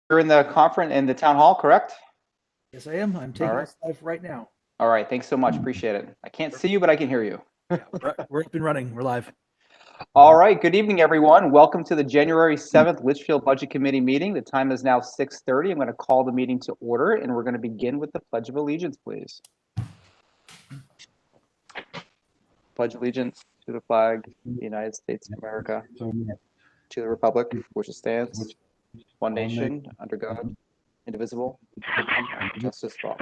You're in the conference in the town hall, correct? Yes, I am. I'm All taking right. this live right now. All right. Thanks so much. Appreciate it. I can't see you, but I can hear you. Yeah, we're up and running. We're live. All right. Good evening, everyone. Welcome to the January 7th Litchfield Budget Committee meeting. The time is now 6:30. I'm going to call the meeting to order, and we're going to begin with the Pledge of Allegiance, please. Pledge allegiance to the flag of the United States of America, to the republic for which it stands, one nation, under God, indivisible, justice for all.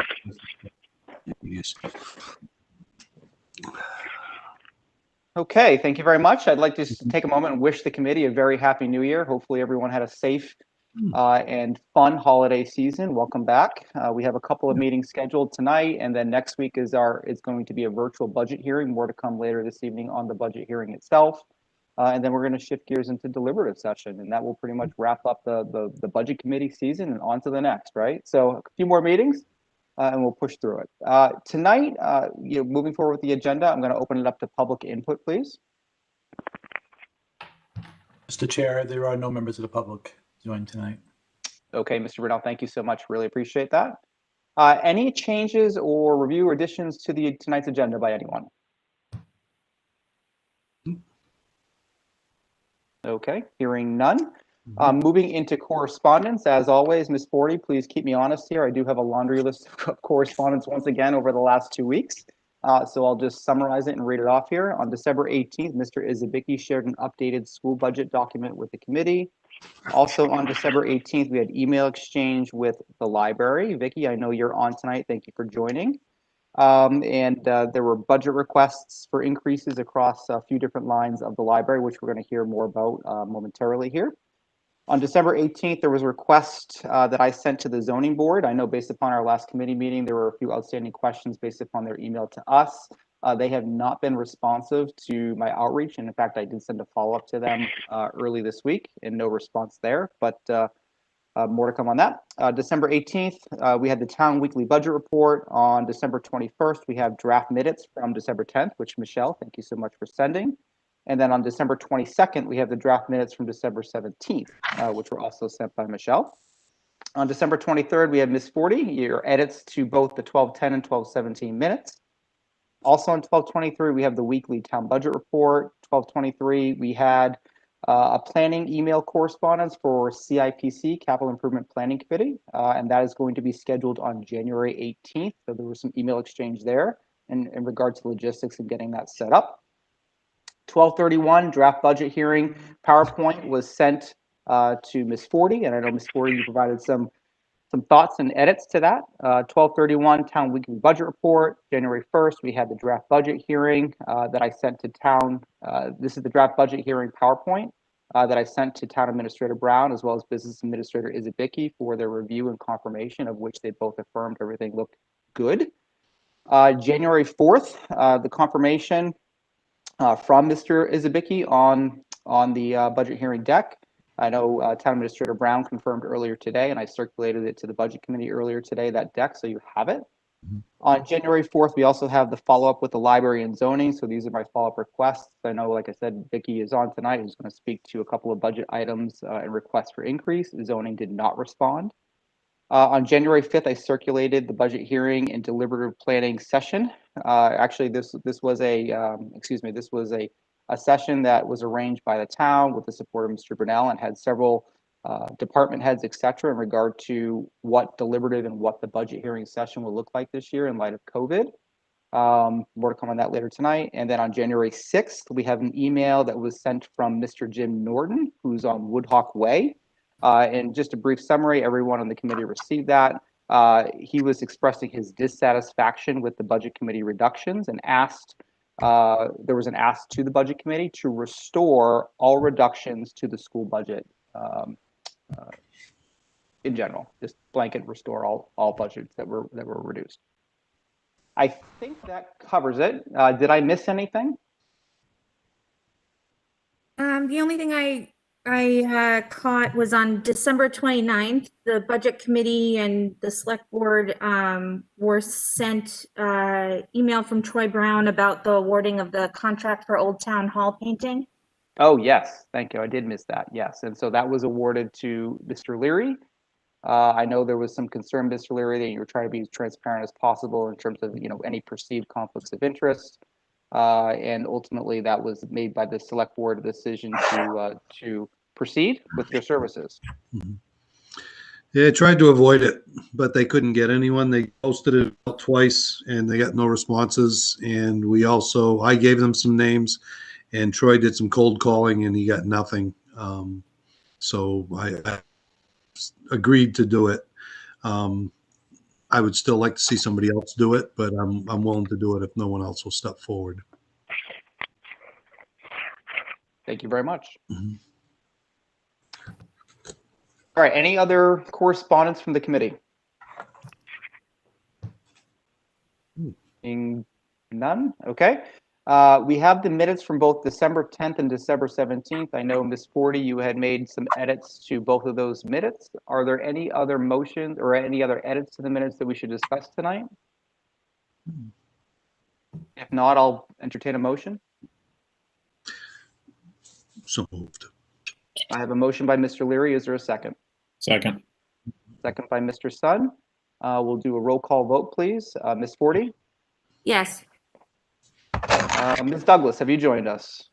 Okay, thank you very much. I'd like to just take a moment and wish the committee a very happy new year. Hopefully everyone had a safe and fun holiday season. Welcome back. We have a couple of meetings scheduled tonight, and then next week is going to be a virtual budget hearing. More to come later this evening on the budget hearing itself. And then we're going to shift gears into deliberative session, and that will pretty much wrap up the budget committee season and on to the next, right? So a few more meetings. And we'll push through it. Tonight, moving forward with the agenda, I'm going to open it up to public input, please. Mr. Chair, there are no members of the public joining tonight. Okay, Mr. Brunel, thank you so much. Really appreciate that. Any changes or review or additions to tonight's agenda by anyone? Okay, hearing none. Moving into correspondence, as always, Ms. Forty, please keep me honest here. I do have a laundry list of correspondence once again over the last 2 weeks. So I'll just summarize it and read it off here. On December 18th, Mr. Izabicki shared an updated school budget document with the committee. Also on December 18th, we had email exchange with the library. Vicki, I know you're on tonight. Thank you for joining. There were budget requests for increases across a few different lines of the library, which we're going to hear more about momentarily here. On December 18th, there was a request that I sent to the zoning board. I know based upon our last committee meeting, there were a few outstanding questions based upon their email to us. They have not been responsive to my outreach. And in fact, I did send a follow-up to them early this week and no response there, but more to come on that. December 18th, we had the town weekly budget report. On December 21st, we have draft minutes from December 10th, which Michelle, thank you so much for sending. And then on December 22nd, we have the draft minutes from December 17th, which were also sent by Michelle. On December 23rd, we have Ms. Forty, your edits to both the 1210 and 1217 minutes. Also on 1223, we have the weekly town budget report. 1223, we had a planning email correspondence for CIPC, Capital Improvement Planning Committee, and that is going to be scheduled on January 18th. So there was some email exchange there in regard to logistics and getting that set up. 1231 draft budget hearing PowerPoint was sent to Ms. Forty, and I know Ms. Forty, you provided some thoughts and edits to that. 1231 town weekly budget report. January 1st, we had the draft budget hearing that I sent to town. This is the draft budget hearing PowerPoint that I sent to Town Administrator Brown as well as Business Administrator Izabicki for their review and confirmation, of which they both affirmed everything looked good. January 4th, the confirmation from Mr. Izabicki on the budget hearing deck. I know Town Administrator Brown confirmed earlier today, and I circulated it to the Budget Committee earlier today, that deck, so you have it. On January 4th, we also have the follow-up with the library and zoning, so these are my follow-up requests. I know, like I said, Vicki is on tonight, who's going to speak to a couple of budget items and requests for increase. Zoning did not respond. On January 5th, I circulated the budget hearing and deliberative planning session. Actually, this was a session that was arranged by the town with the support of Mr. Brunel and had several department heads, et cetera, in regard to what deliberative and what the budget hearing session will look like this year in light of COVID. More to come on that later tonight. And then on January 6th, we have an email that was sent from Mr. Jim Norton, who's on Woodhawk Way. And just a brief summary, everyone on the committee received that. He was expressing his dissatisfaction with the budget committee reductions and asked, there was an ask to the budget committee to restore all reductions to the school budget in general, just blanket restore all budgets that were reduced. I think that covers it. Did I miss anything? The only thing I caught was on December 29th, the budget committee and the select board were sent email from Troy Brown about the awarding of the contract for Old Town Hall painting. Oh, yes. Thank you. I did miss that. Yes. And so that was awarded to Mr. Leary. I know there was some concern, Mr. Leary, that you were trying to be as transparent as possible in terms of, any perceived conflicts of interest. And ultimately that was made by the select board decision to proceed with your services. Yeah, I tried to avoid it, but they couldn't get anyone. They posted it twice and they got no responses. And I gave them some names, and Troy did some cold calling and he got nothing. So I agreed to do it. I would still like to see somebody else do it, but I'm willing to do it if no one else will step forward. Thank you very much. Mhm. All right, any other correspondence from the committee? Seeing none, okay. We have the minutes from both December 10th and December 17th. I know, Ms. Forty, you had made some edits to both of those minutes. Are there any other motions or any other edits to the minutes that we should discuss tonight? If not, I'll entertain a motion. So moved. I have a motion by Mr. Leary. Is there a second? Second. Second by Mr. Sun. We'll do a roll call vote, please. Ms. Forty? Yes. Ms. Douglas, have you joined us?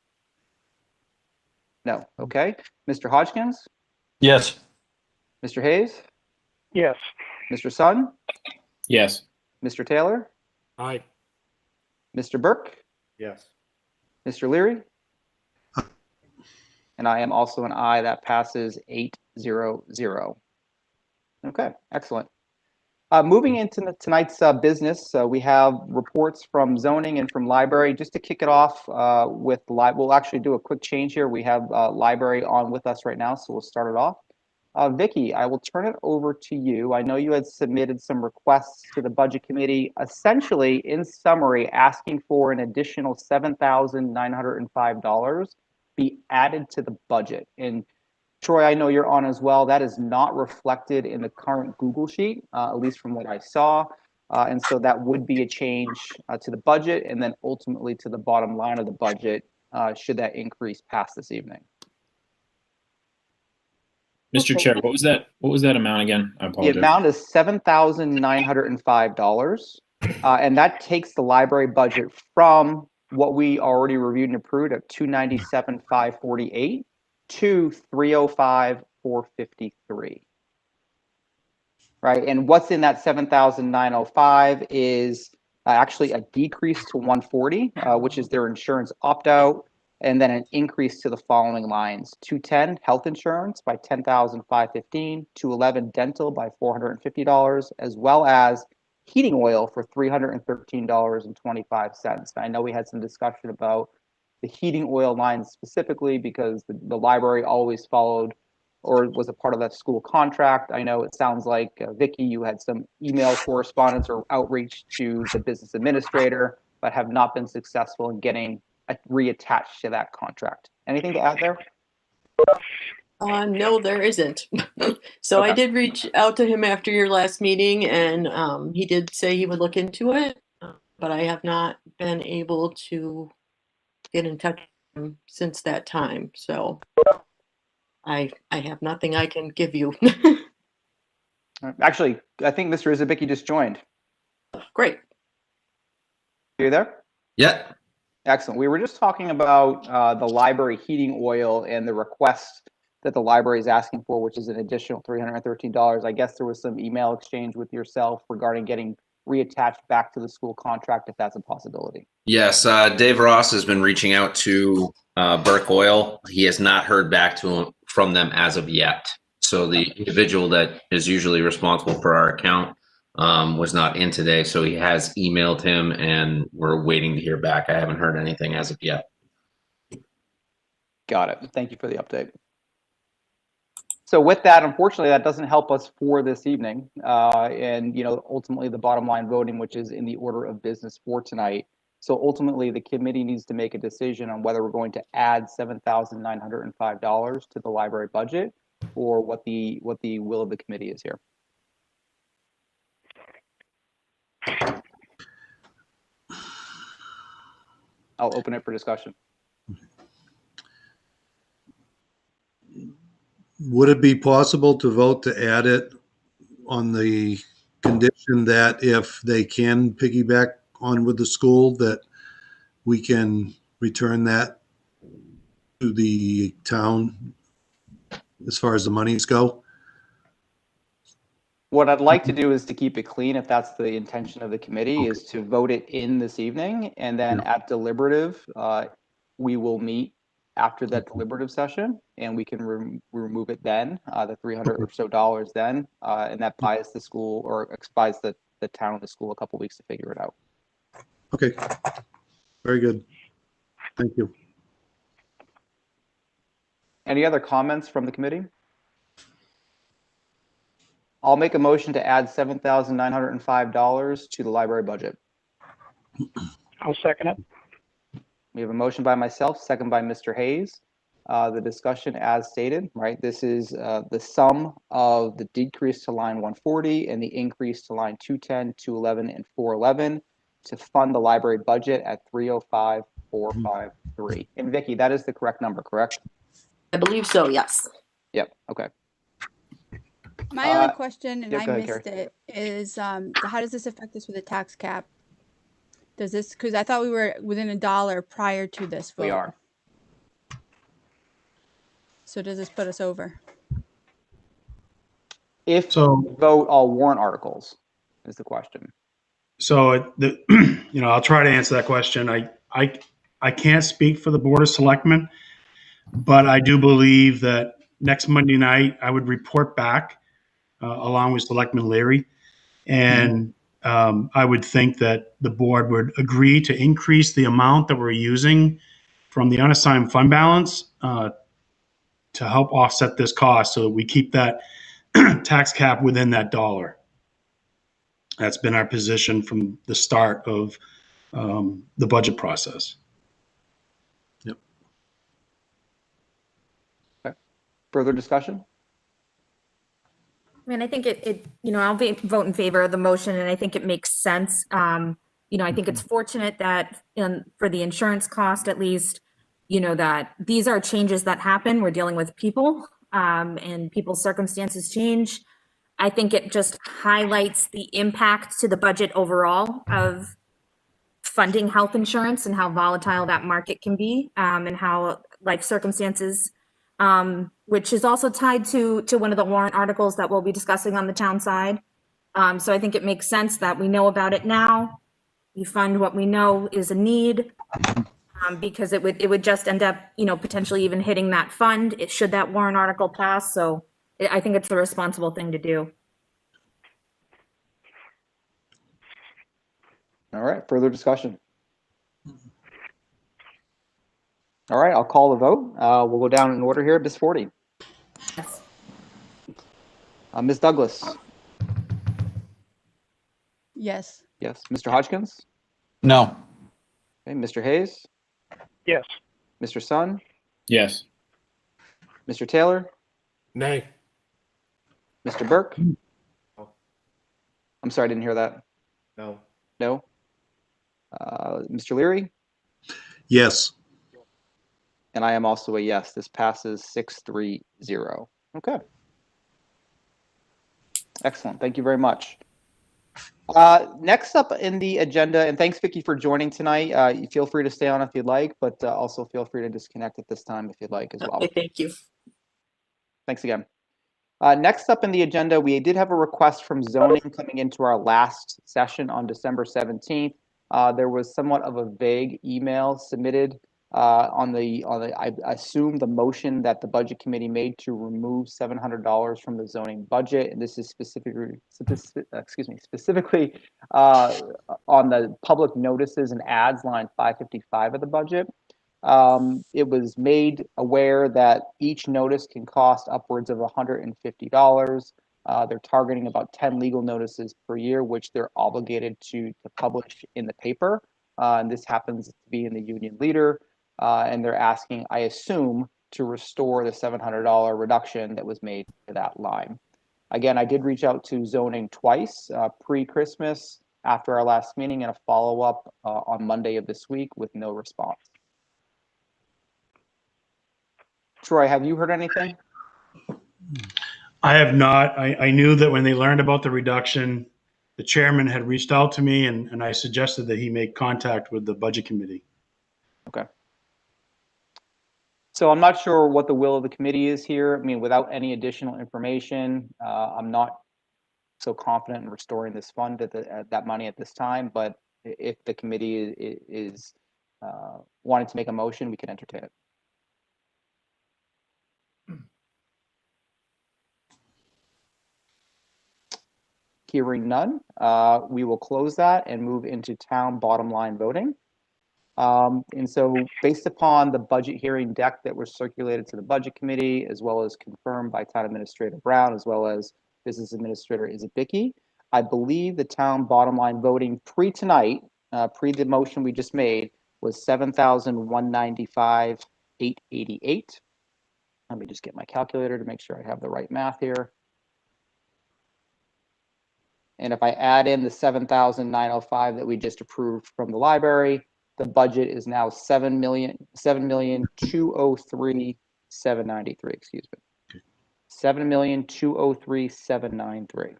No. Okay. Mr. Hodgkins? Yes. Mr. Hayes? Yes. Mr. Sun? Yes. Mr. Taylor? Aye. Mr. Burke? Yes. Mr. Leary? And I am also an aye. That passes 8-0-0. Okay, excellent. Moving into tonight's business, we have reports from zoning and from library. Just to kick it off with we'll actually do a quick change here. We have library on with us right now, so we'll start it off. Vicki, I will turn it over to you. I know you had submitted some requests to the budget committee, essentially in summary, asking for an additional $7,905 be added to the budget. And Troy, I know you're on as well. That is not reflected in the current Google sheet, at least from what I saw. And so that would be a change to the budget and then ultimately to the bottom line of the budget should that increase pass this evening. Mr. Chair, what was that? What was that amount again? I The apologize. amount is $7,905. And that takes the library budget from what we already reviewed and approved at $297,548 to $305,453. Right, and what's in that $7,905 is actually a decrease to $140, which is their insurance opt-out, and then an increase to the following lines: 210 health insurance by $10,515, 211 dental by $450, as well as heating oil for $313.25. I know we had some discussion about the heating oil lines specifically because the library always followed or was a part of that school contract. I know it sounds like, Vicki, you had some email correspondence or outreach to the business administrator, but have not been successful in getting reattached to that contract. Anything to add there? No, there isn't. So Okay. I did reach out to him after your last meeting, and he did say he would look into it, but I have not been able to get in touch with him since that time. So I have nothing I can give you. Actually, I think Mr. Izabicki just joined. Great. Are you there? Yeah. Excellent. We were just talking about the library heating oil and the request that the library is asking for, which is an additional $313. I guess there was some email exchange with yourself regarding getting reattached back to the school contract, if that's a possibility. Yes. Dave Ross has been reaching out to Burke Oil. He has not heard back from them as of yet. So the individual that is usually responsible for our account was not in today. So he has emailed him and we're waiting to hear back. I haven't heard anything as of yet. Got it. Thank you for the update. So with that, unfortunately, that doesn't help us for this evening. And, ultimately the bottom line voting, which is in the order of business for tonight. So ultimately the committee needs to make a decision on whether we're going to add $7,905 to the library budget or what the will of the committee is here. I'll open it for discussion. Would it be possible to vote to add it on the condition that if they can piggyback on with the school, that we can return that to the town as far as the monies go. What I'd like to do is to keep it clean, if that's the intention of the committee, is to vote it in this evening, and then at deliberative, we will meet after that deliberative session, and we can remove it then, the $300 or so then, and that buys the school, or buys the town and the school a couple weeks to figure it out. Okay, very good. Thank you. Any other comments from the committee? I'll make a motion to add $7,905 to the library budget. I'll second it. We have a motion by myself, second by Mr. Hayes. The discussion as stated, right? This is the sum of the decrease to line 140 and the increase to line 210, 211, and 411 to fund the library budget at 305,453. And Vicky, that is the correct number, correct? I believe so, yes. Yep. Okay. My only question, and yeah, I go ahead, missed it, is how does this affect us with the tax cap? Does this, because I thought we were within $1 prior to this vote. We are. So does this put us over? If So- we vote all warrant articles is the question. So I'll try to answer that question. I can't speak for the Board of Selectmen, but I do believe that next Monday night I would report back along with Selectman Leary, and I would think that the board would agree to increase the amount that we're using from the unassigned fund balance to help offset this cost, so that we keep that tax cap within that $1. That's been our position from the start of the budget process. Yep. Okay. Further discussion? I mean, I think I'll vote in favor of the motion, and I think it makes sense. I think it's fortunate that for the insurance cost, at least, that these are changes that happen. We're dealing with people, and people's circumstances change. I think it just highlights the impact to the budget overall of funding health insurance and how volatile that market can be, and how life circumstances, which is also tied to one of the warrant articles that we'll be discussing on the town side. So I think it makes sense that we know about it now. We fund what we know is a need, because it would just end up, potentially even hitting that fund should that warrant article pass. So I think it's the responsible thing to do. All right, further discussion. All right, I'll call the vote. We'll go down in order here. Ms. Forty. Yes. Ms. Douglas. Yes. Yes. Mr. Hodgkins. No. Okay. Mr. Hayes. Yes. Mr. Sun. Yes. Mr. Taylor. Nay. Mr. Burke. No. I'm sorry, I didn't hear that. No. No. Mr. Leary. Yes. And I am also a yes. This passes 6-3-0. Okay. Excellent. Thank you very much. Next up in the agenda, and thanks, Vicky, for joining tonight. You feel free to stay on if you'd like, but also feel free to disconnect at this time if you'd like as well. Okay, thank you. Thanks again. Next up in the agenda, we did have a request from zoning coming into our last session on December 17th. There was somewhat of a vague email submitted on the I assume the motion that the budget committee made to remove $700 from the zoning budget, and this is specifically on the public notices and ads line 555 of the budget. It was made aware that each notice can cost upwards of $150. They're targeting about 10 legal notices per year, which they're obligated to publish in the paper. And this happens to be in the Union Leader. And they're asking, I assume, to restore the $700 reduction that was made to that line. Again, I did reach out to zoning twice, pre-Christmas, after our last meeting, and a follow-up on Monday of this week with no response. Troy, have you heard anything? I have not. I knew that when they learned about the reduction, the chairman had reached out to me and I suggested that he make contact with the budget committee. Okay. So I'm not sure what the will of the committee is here. I mean, without any additional information, I'm not so confident in restoring this fund at that money at this time, but if the committee is wanting to make a motion, we can entertain it. Hearing none, we will close that and move into town bottom line voting. And so based upon the budget hearing deck that was circulated to the budget committee, as well as confirmed by town administrator Brown, as well as business administrator Isabicki, I believe the town bottom line voting pre tonight, pre the motion we just made, was $7,195,888. Let me just get my calculator to make sure I have the right math here. And if I add in the 7,905 that we just approved from the library, the budget is now 7,203,793. Excuse me, 7,203,793.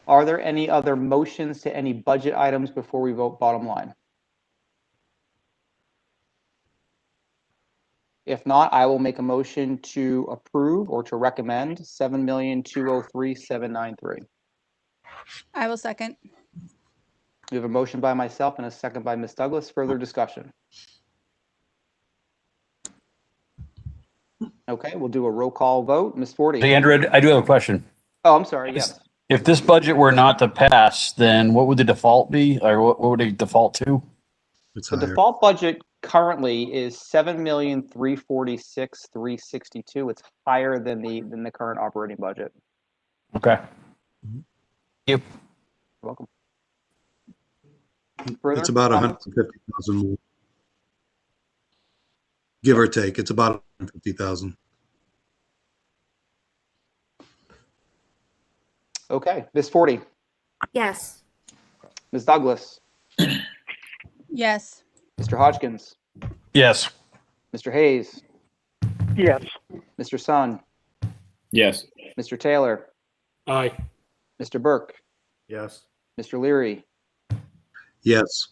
Are there any other motions to any budget items before we vote bottom line? If not, I will make a motion to approve or to recommend 7,203,793. I will second. We have a motion by myself and a second by Ms. Douglas. Further discussion? Okay, we'll do a roll call vote. Ms. Forty. Hey, Andrew, I do have a question. Oh, I'm sorry. Yes. If this budget were not to pass, then what would the default be? Or what would it default to? It's The higher. default budget currently is 7,346,362. It's higher than the current operating budget. Okay. Yep. You're welcome. Further It's about comments? 150,000 more. Give or take, it's about 150,000. Okay, Ms. Forty, Yes. Ms. Douglas, Yes. Mr. Hodgkins, Yes. Mr. Hayes, Yes. Mr. Sun, Yes. Mr. Taylor, Aye. Mr. Burke, Yes. Mr. Leary, Yes,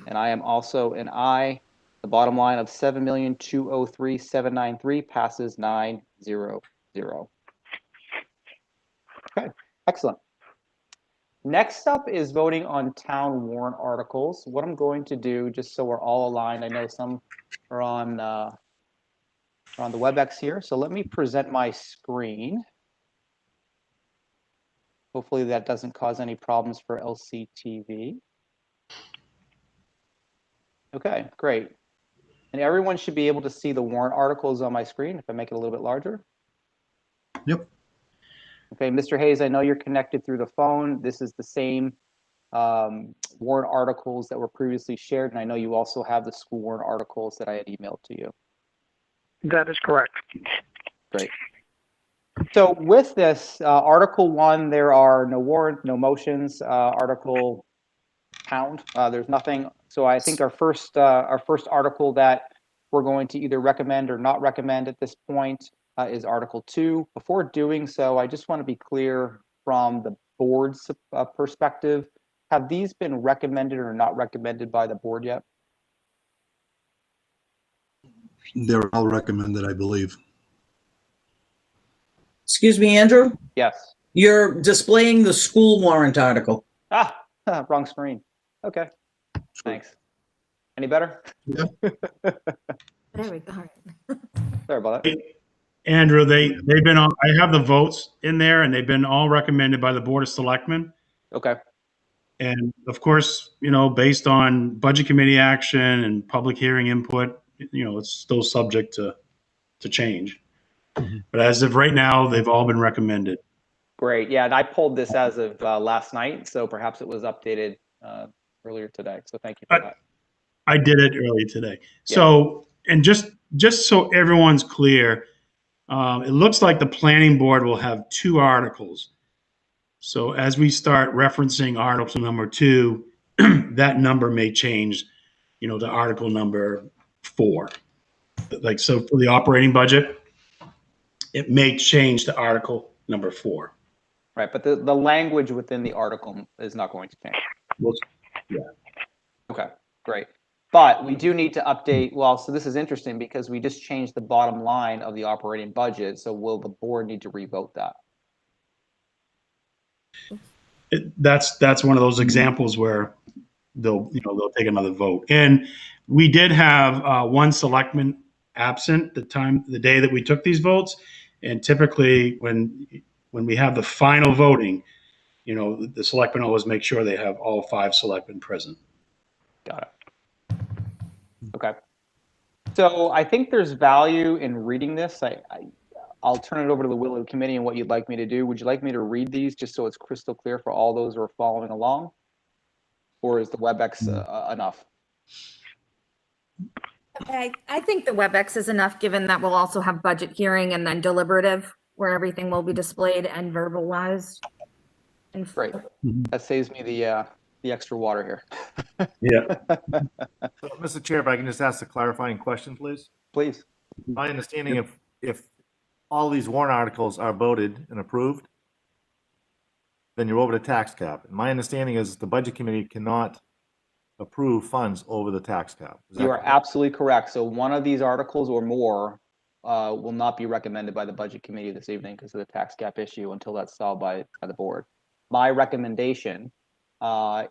and I am also an aye. The bottom line of 7,203,793 passes 900. Okay, excellent. Next up is voting on town warrant articles. What I'm going to do, just so we're all aligned, I know some are on the WebEx here, so let me present my screen. Hopefully that doesn't cause any problems for LCTV. Okay, great. And everyone should be able to see the warrant articles on my screen if I make it a little bit larger. Yep. Okay, Mr. Hayes, I know you're connected through the phone. This is the same warrant articles that were previously shared, and I know you also have the school warrant articles that I had emailed to you. That is correct. Great. So with this, Article 1, there are no warrant, no motions. Article pound, there's nothing. So I think our first article that we're going to either recommend or not recommend at this point is Article 2. Before doing so, I just want to be clear from the board's perspective. Have these been recommended or not recommended by the board yet? they're all recommended, I believe. Excuse me, Andrew? Yes. You're displaying the school warrant article. Ah, wrong screen. Okay. Thanks. Any better? Yeah. There we go. Sorry about that. Andrew, they've been on, I have the votes in there and they've been all recommended by the Board of Selectmen. Okay. And of course, you know, based on budget committee action and public hearing input, you know, it's still subject to change. Mm-hmm. But as of right now, they've all been recommended. Great. Yeah, and I pulled this as of last night, so perhaps it was updated earlier today. So thank you for that. I did it early today. So, and just so everyone's clear, it looks like the planning board will have 2 articles. So as we start referencing article number 2, that number may change, you know, to article number 4. Like, so for the operating budget, it may change to Article number 4. Right, but the language within the article is not going to change. Well, yeah. Okay, great. But we do need to update, well, so this is interesting because we just changed the bottom line of the operating budget. So will the board need to revote that? That's one of those examples where they'll take another vote. And we did have one selectman absent the day that we took these votes. And typically when we have the final voting, the selectmen always make sure they have all 5 selectmen present. Got it. Okay. So I think there's value in reading this. I'll turn it over to the will of the committee and what you'd like me to do. Would you like me to read these just so it's crystal clear for all those who are following along? Or is the WebEx enough? I think the WebEx is enough, given that we'll also have budget hearing and then deliberative, where everything will be displayed and verbalized. And Great. That saves me the extra water here. Yeah. So, Mr. Chair, if I can just ask a clarifying question, please. Please. My understanding, if all these warrant articles are voted and approved, then you're over the tax cap. And my understanding is the budget committee cannot approve funds over the tax cap. You are absolutely correct. So one of these articles or more will not be recommended by the budget committee this evening because of the tax cap issue until that's solved by the board. My recommendation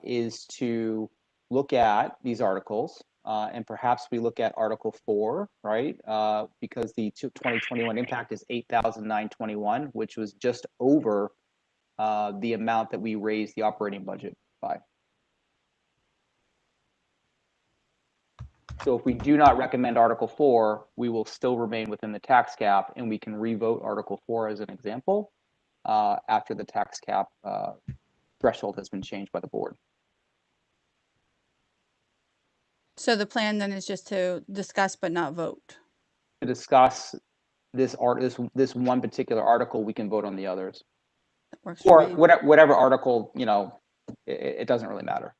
is to look at these articles and perhaps we look at Article 4, right? Because the 2021 impact is $8,921, which was just over the amount that we raised the operating budget by. So if we do not recommend Article 4, we will still remain within the tax cap and we can revote Article 4 as an example after the tax cap threshold has been changed by the board. So the plan then is just to discuss but not vote. To discuss this one particular article, we can vote on the others. That works Or for me. whatever article, it doesn't really matter.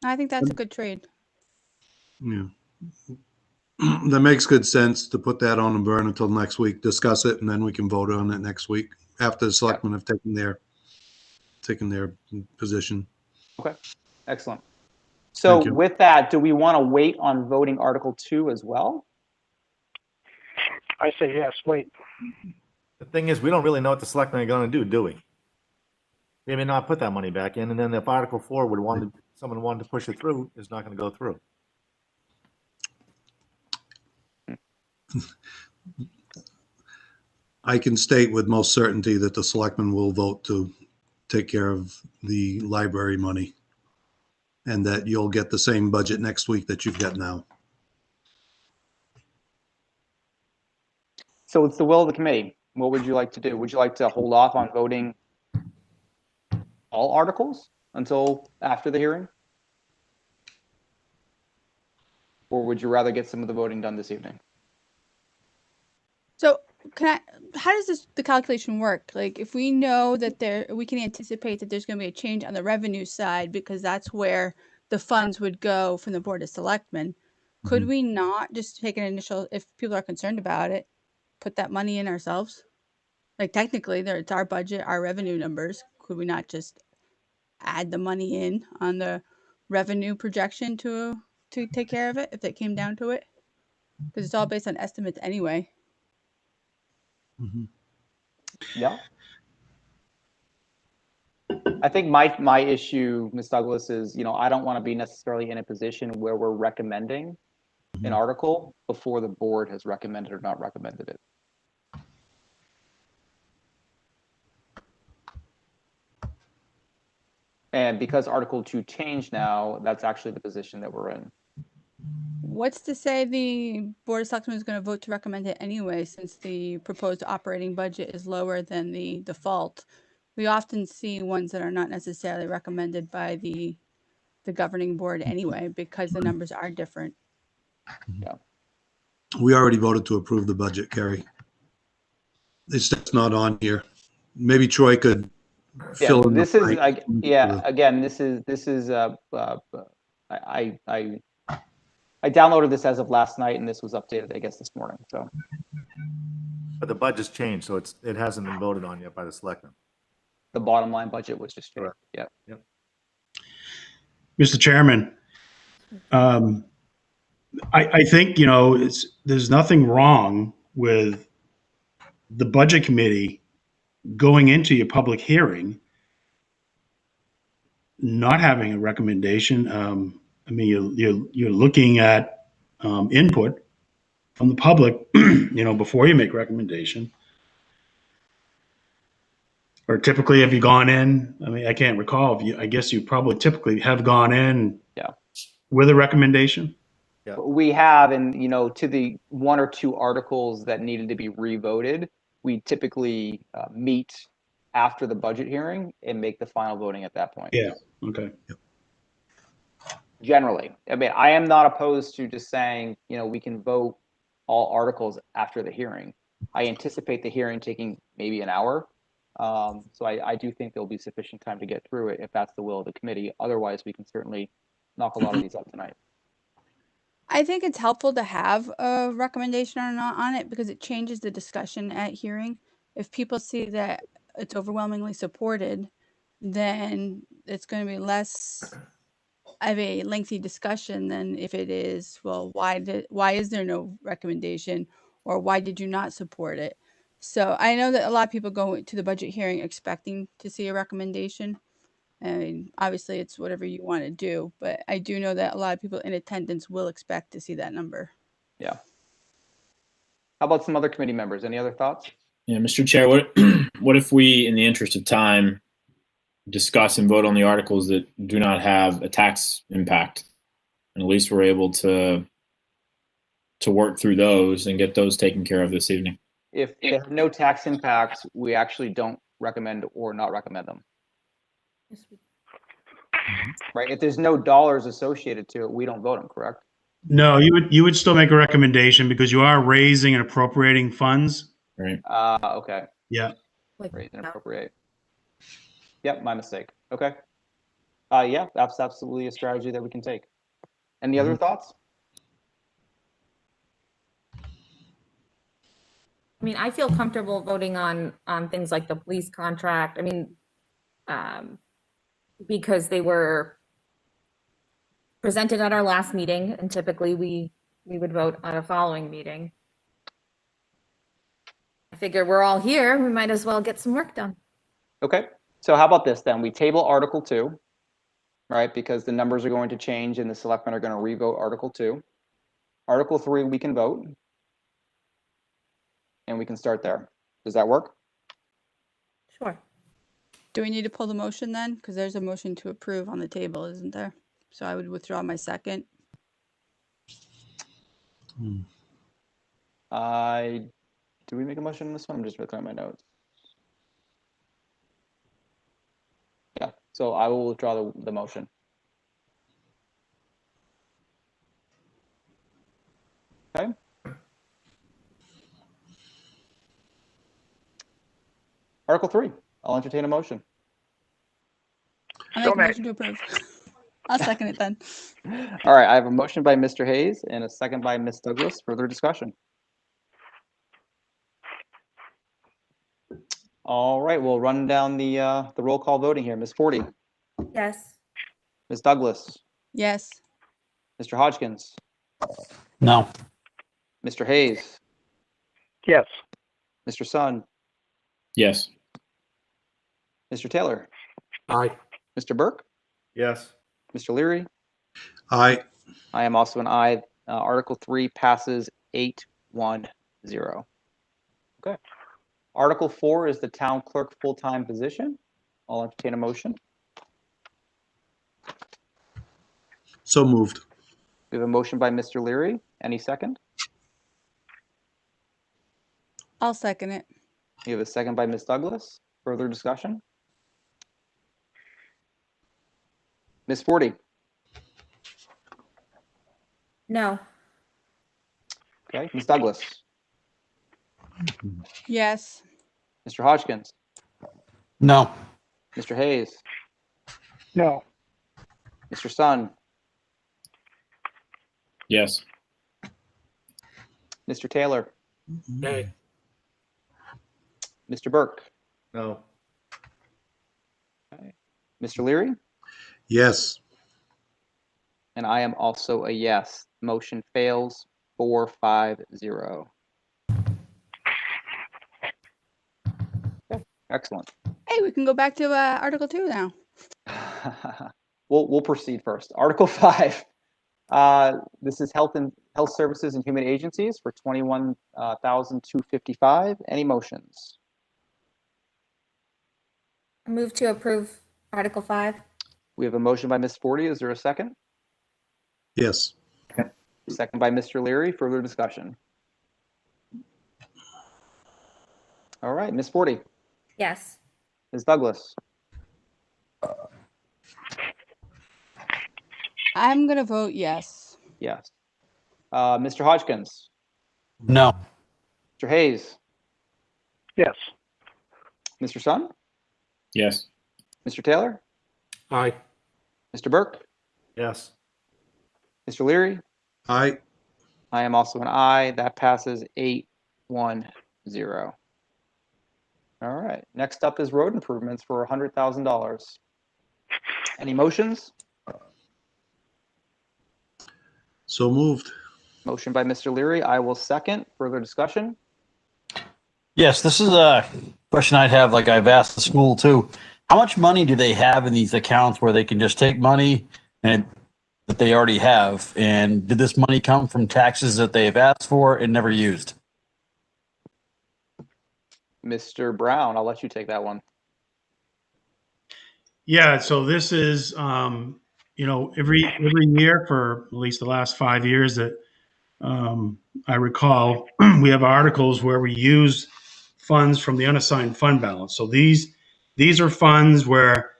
I think that's a good trade. Yeah. That makes good sense to put that on the burn until next week, discuss it, and then we can vote on it next week after the selectmen have taken their position. Okay, excellent. So Thank you. with that, do we want to wait on voting Article 2 as well? I say yes, wait. The thing is, we don't really know what the selectmen are going to do we? They may not put that money back in, and then if Article 4 someone wanted to push it through, it's not going to go through. I can state with most certainty that the selectmen will vote to take care of the library money and that you'll get the same budget next week that you've got now. So it's the will of the committee. What would you like to do? Would you like to hold off on voting all articles until after the hearing? Or would you rather get some of the voting done this evening? So how does the calculation work? Like if we know that we can anticipate that there's going to be a change on the revenue side because that's where the funds would go from the Board of Selectmen. Could we not just take an initial, if people are concerned about it, put that money in ourselves? Like technically it's our budget, our revenue numbers. Could we not just add the money in on the revenue projection to take care of it if it came down to it? Because it's all based on estimates anyway. Yeah. I think my issue, Ms. Douglas, is, I don't want to be necessarily in a position where we're recommending an article before the board has recommended or not recommended it. And because Article 2 changed now, that's actually the position that we're in. What's to say the Board of Selectmen is going to vote to recommend it anyway, since the proposed operating budget is lower than the default? We often see ones that are not necessarily recommended by the governing board anyway, because the numbers are different. Yeah. We already voted to approve the budget, Carrie. It's just not on here. Maybe Troy could fill in. This is again, this is I downloaded this as of last night, and this was updated, I guess, this morning. So But the budget's changed, so it hasn't been voted on yet by the selectmen. the bottom line budget was just changed. Correct. Yeah. Mr. Chairman, I think, there's nothing wrong with the budget committee going into your public hearing, not having a recommendation. I mean, you're looking at input from the public, before you make recommendation. Or typically, have you gone in? I mean, I can't recall. I guess you probably typically have gone in. Yeah. With a recommendation. Yeah. We have, and to the 1 or 2 articles that needed to be revoted, we typically meet after the budget hearing and make the final voting at that point. Yeah. Okay. Generally, I mean, I am not opposed to just saying, we can vote all articles after the hearing. I anticipate the hearing taking maybe an hour. So I do think there'll be sufficient time to get through it if that's the will of the committee. Otherwise, we can certainly knock a lot of these up tonight. I think it's helpful to have a recommendation or not on it because it changes the discussion at hearing. If people see that it's overwhelmingly supported, then it's going to be less of a lengthy discussion than if it is, well, why is there no recommendation, or why did you not support it? So I know that a lot of people go to the budget hearing expecting to see a recommendation. I mean, obviously it's whatever you want to do, but I do know that a lot of people in attendance will expect to see that number. Yeah. How about some other committee members? Any other thoughts? Yeah, Mr. Chair, what if we, in the interest of time, discuss and vote on the articles that do not have a tax impact, and at least we're able to work through those and get those taken care of this evening? If they have no tax impacts, we actually don't recommend or not recommend them. Right? If there's no dollars associated to it, we don't vote them, correct? No, you would still make a recommendation because you are raising and appropriating funds. Right. Okay. Yeah. Raise and appropriate. Yep, my mistake. Okay. Yeah, that's absolutely a strategy that we can take. Any other thoughts? I mean, I feel comfortable voting on things like the police contract. I mean, because they were presented at our last meeting, and typically we would vote at a following meeting. I figure we're all here, we might as well get some work done. Okay. So how about this then? We table Article 2, right? Because the numbers are going to change and the selectmen are going to revote Article 2. Article 3, we can vote. And we can start there. Does that work? Sure. Do we need to pull the motion then? Because there's a motion to approve on the table, isn't there? So I would withdraw my second. Do we make a motion on this one? I'm just looking at my notes. Yeah, so I will withdraw the motion. Okay. Article 3, I'll entertain a motion. I'll make a motion to approve. I'll second it then. All right, I have a motion by Mr. Hayes and a second by Ms. Douglas. Further discussion? All right, we'll run down the roll call voting here. Ms. Forty, Yes. Ms. Douglas, Yes. Mr. Hodgkins, No. Mr. Hayes, Yes. Mr. Sun, Yes. Mr. Taylor, Aye. Mr. Burke, Yes. Mr. Leary. Aye. I am also an aye. Article 3 passes 8-1-0. Okay. Article 4 is the town clerk full-time position. I'll entertain a motion. So moved. We have a motion by Mr. Leary. Any second? I'll second it. We have a second by Ms. Douglas. Further discussion? Ms. Forty, No. okay. Ms. Douglas, Yes. Mr. Hodgkins, No. Mr. Hayes, No. Mr. Sun, Yes. Mr. Taylor, Nay. Mr. Burke, No. Mr. Leary, Yes. and I am also a yes. Motion fails 4-5-0. Okay, excellent. Hey, we can go back to Article 2 now. We'll proceed first. Article 5. This is health services and human agencies for 21,255. Any motions? Move to approve Article 5. We have a motion by Ms. Forty. Is there a second? Yes. Second by Mr. Leary. Further discussion. All right, Ms. Forty, Yes. Ms. Douglas, I'm going to vote yes. yes. Mr. Hodgkins, No. Mr. Hayes, Yes. Mr. Sun, Yes. Mr. Taylor, Aye. Mr. Burke, Yes. Mr. Leary. Aye. I am also an aye. That passes 8-1-0. All right. Next up is road improvements for $100,000. Any motions? So moved. Motion by Mr. Leary. I will second. Further discussion. Yes, this is a question I'd have, like I've asked the school too. How much money do they have in these accounts where they can just take money and that they already have? And did this money come from taxes that they've asked for and never used? Mr. Brown, I'll let you take that one. Yeah, so this is, every year for at least the last 5 years that I recall, we have articles where we use funds from the unassigned fund balance. So these are funds where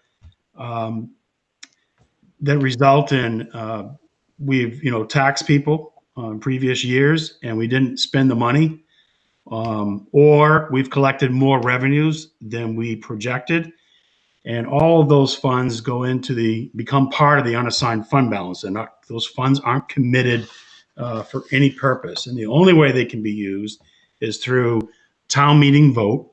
that result in we've taxed people in previous years and we didn't spend the money, or we've collected more revenues than we projected. And all of those funds go into become part of the unassigned fund balance. And those funds aren't committed for any purpose. And the only way they can be used is through town meeting vote.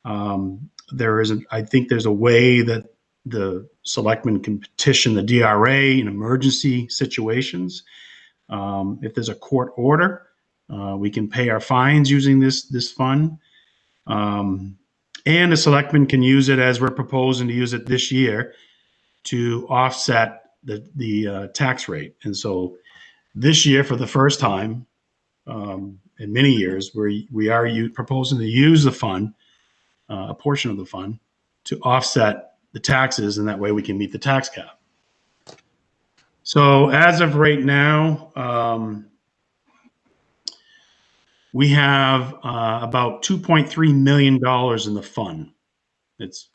I think there's a way that the selectmen can petition the DRA in emergency situations. If there's a court order, we can pay our fines using this fund. And the selectmen can use it as we're proposing to use it this year to offset the tax rate. And so this year, for the first time in many years, we are proposing to use the fund, a portion of the fund, to offset the taxes, and that way we can meet the tax cap. So as of right now, we have about $2.3 million in the fund. It's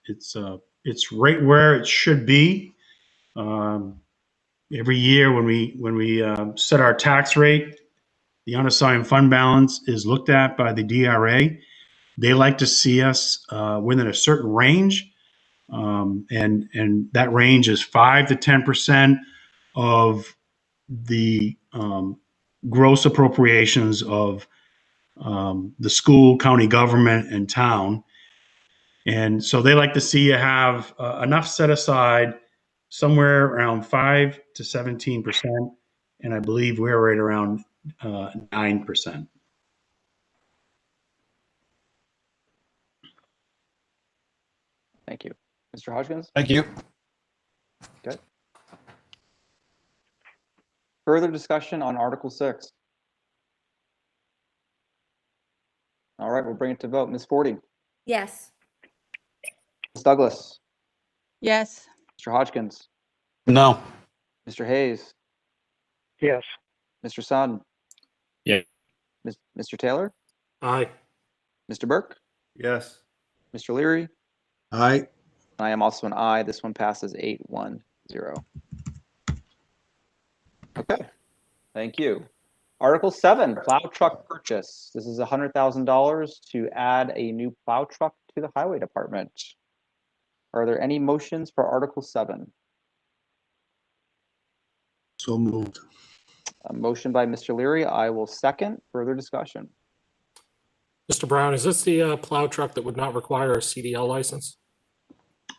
right where it should be. Every year when we set our tax rate, the unassigned fund balance is looked at by the DRA. They like to see us within a certain range, and that range is 5 to 10% of the gross appropriations of the school, county government, and town. And so they like to see you have enough set aside, somewhere around 5 to 17%. And I believe we're right around 9%. Thank you. Mr. Hodgkins? Thank you. Okay. Further discussion on Article 6. All right, we'll bring it to vote. Ms. Forty, Yes. Ms. Douglas, Yes. Mr. Hodgkins, No. Mr. Hayes, Yes. Mr. Sun, Yeah. Mr. Taylor, Aye. Mr. Burke, Yes. Mr. Leary. Aye. I am also an aye. This one passes 8-1-0. Okay, thank you. Article 7, plow truck purchase. This is $100,000 to add a new plow truck to the highway department. Are there any motions for Article 7? So moved. A motion by Mr. Leary. I will second. Further discussion. Mr. Brown, is this the plow truck that would not require a CDL license?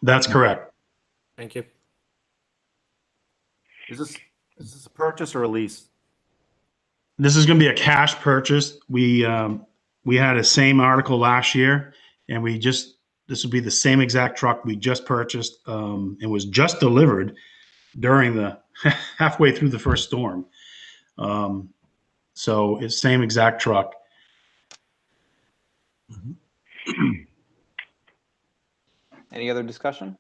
That's correct. Thank you. Is this a purchase or a lease? This is going to be a cash purchase. We had a same article last year, and this would be the same exact truck we just purchased. It was just delivered during the halfway through the first storm. So it's same exact truck. Any other discussion?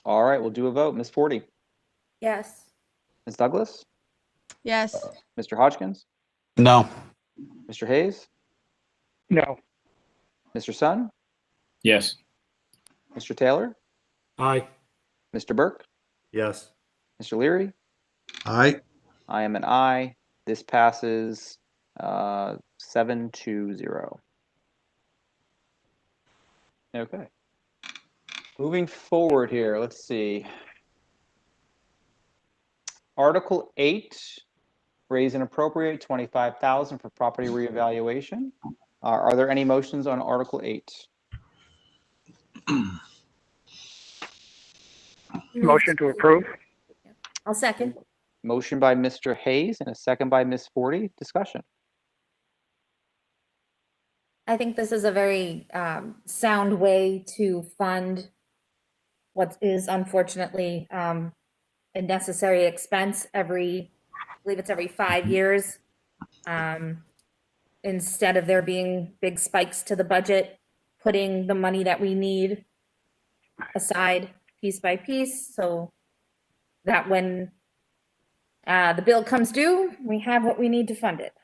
All right, we'll do a vote. Ms. Forty, Yes. Ms. Douglas, Yes. Mr. Hodgkins, No. Mr. Hayes, No. Mr. Sun, Yes. Mr. Taylor, Aye. Mr. Burke, Yes. Mr. Leary. Aye. I am an aye. This passes 7-0. Okay. Moving forward here, let's see. Article 8, raise and appropriate $25,000 for property reevaluation. Are there any motions on Article 8? Motion to approve? I'll second. Motion by Mr. Hayes and a second by Ms. Forty. Discussion. I think this is a very sound way to fund what is unfortunately a necessary expense I believe it's every 5 years. Instead of there being big spikes to the budget, putting the money that we need aside piece by piece so that when the bill comes due, we have what we need to fund it.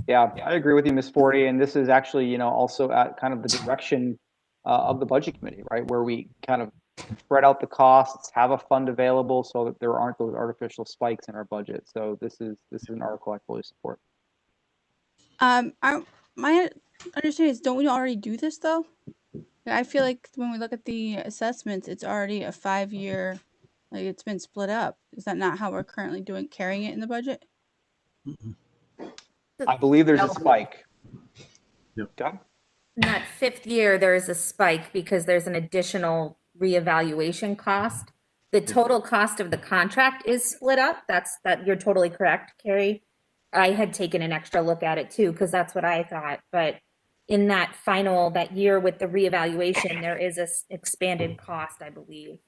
Yeah, I agree with you, Ms. Forty. And this is actually, also at kind of the direction of the budget committee, right? Where we kind of spread out the costs, have a fund available so that there aren't those artificial spikes in our budget. So this is an article I fully support. My understanding is, don't we already do this though? I feel like when we look at the assessments, it's already a 5-year, like it's been split up. Is that not how we're currently carrying it in the budget? I believe there's a No. spike. Yep. Okay. In that 5th year, there is a spike because there's an additional reevaluation cost. The total cost of the contract is split up. That you're totally correct, Carrie. I had taken an extra look at it too, because that's what I thought. But in that year with the reevaluation, there is a expanded cost, I believe.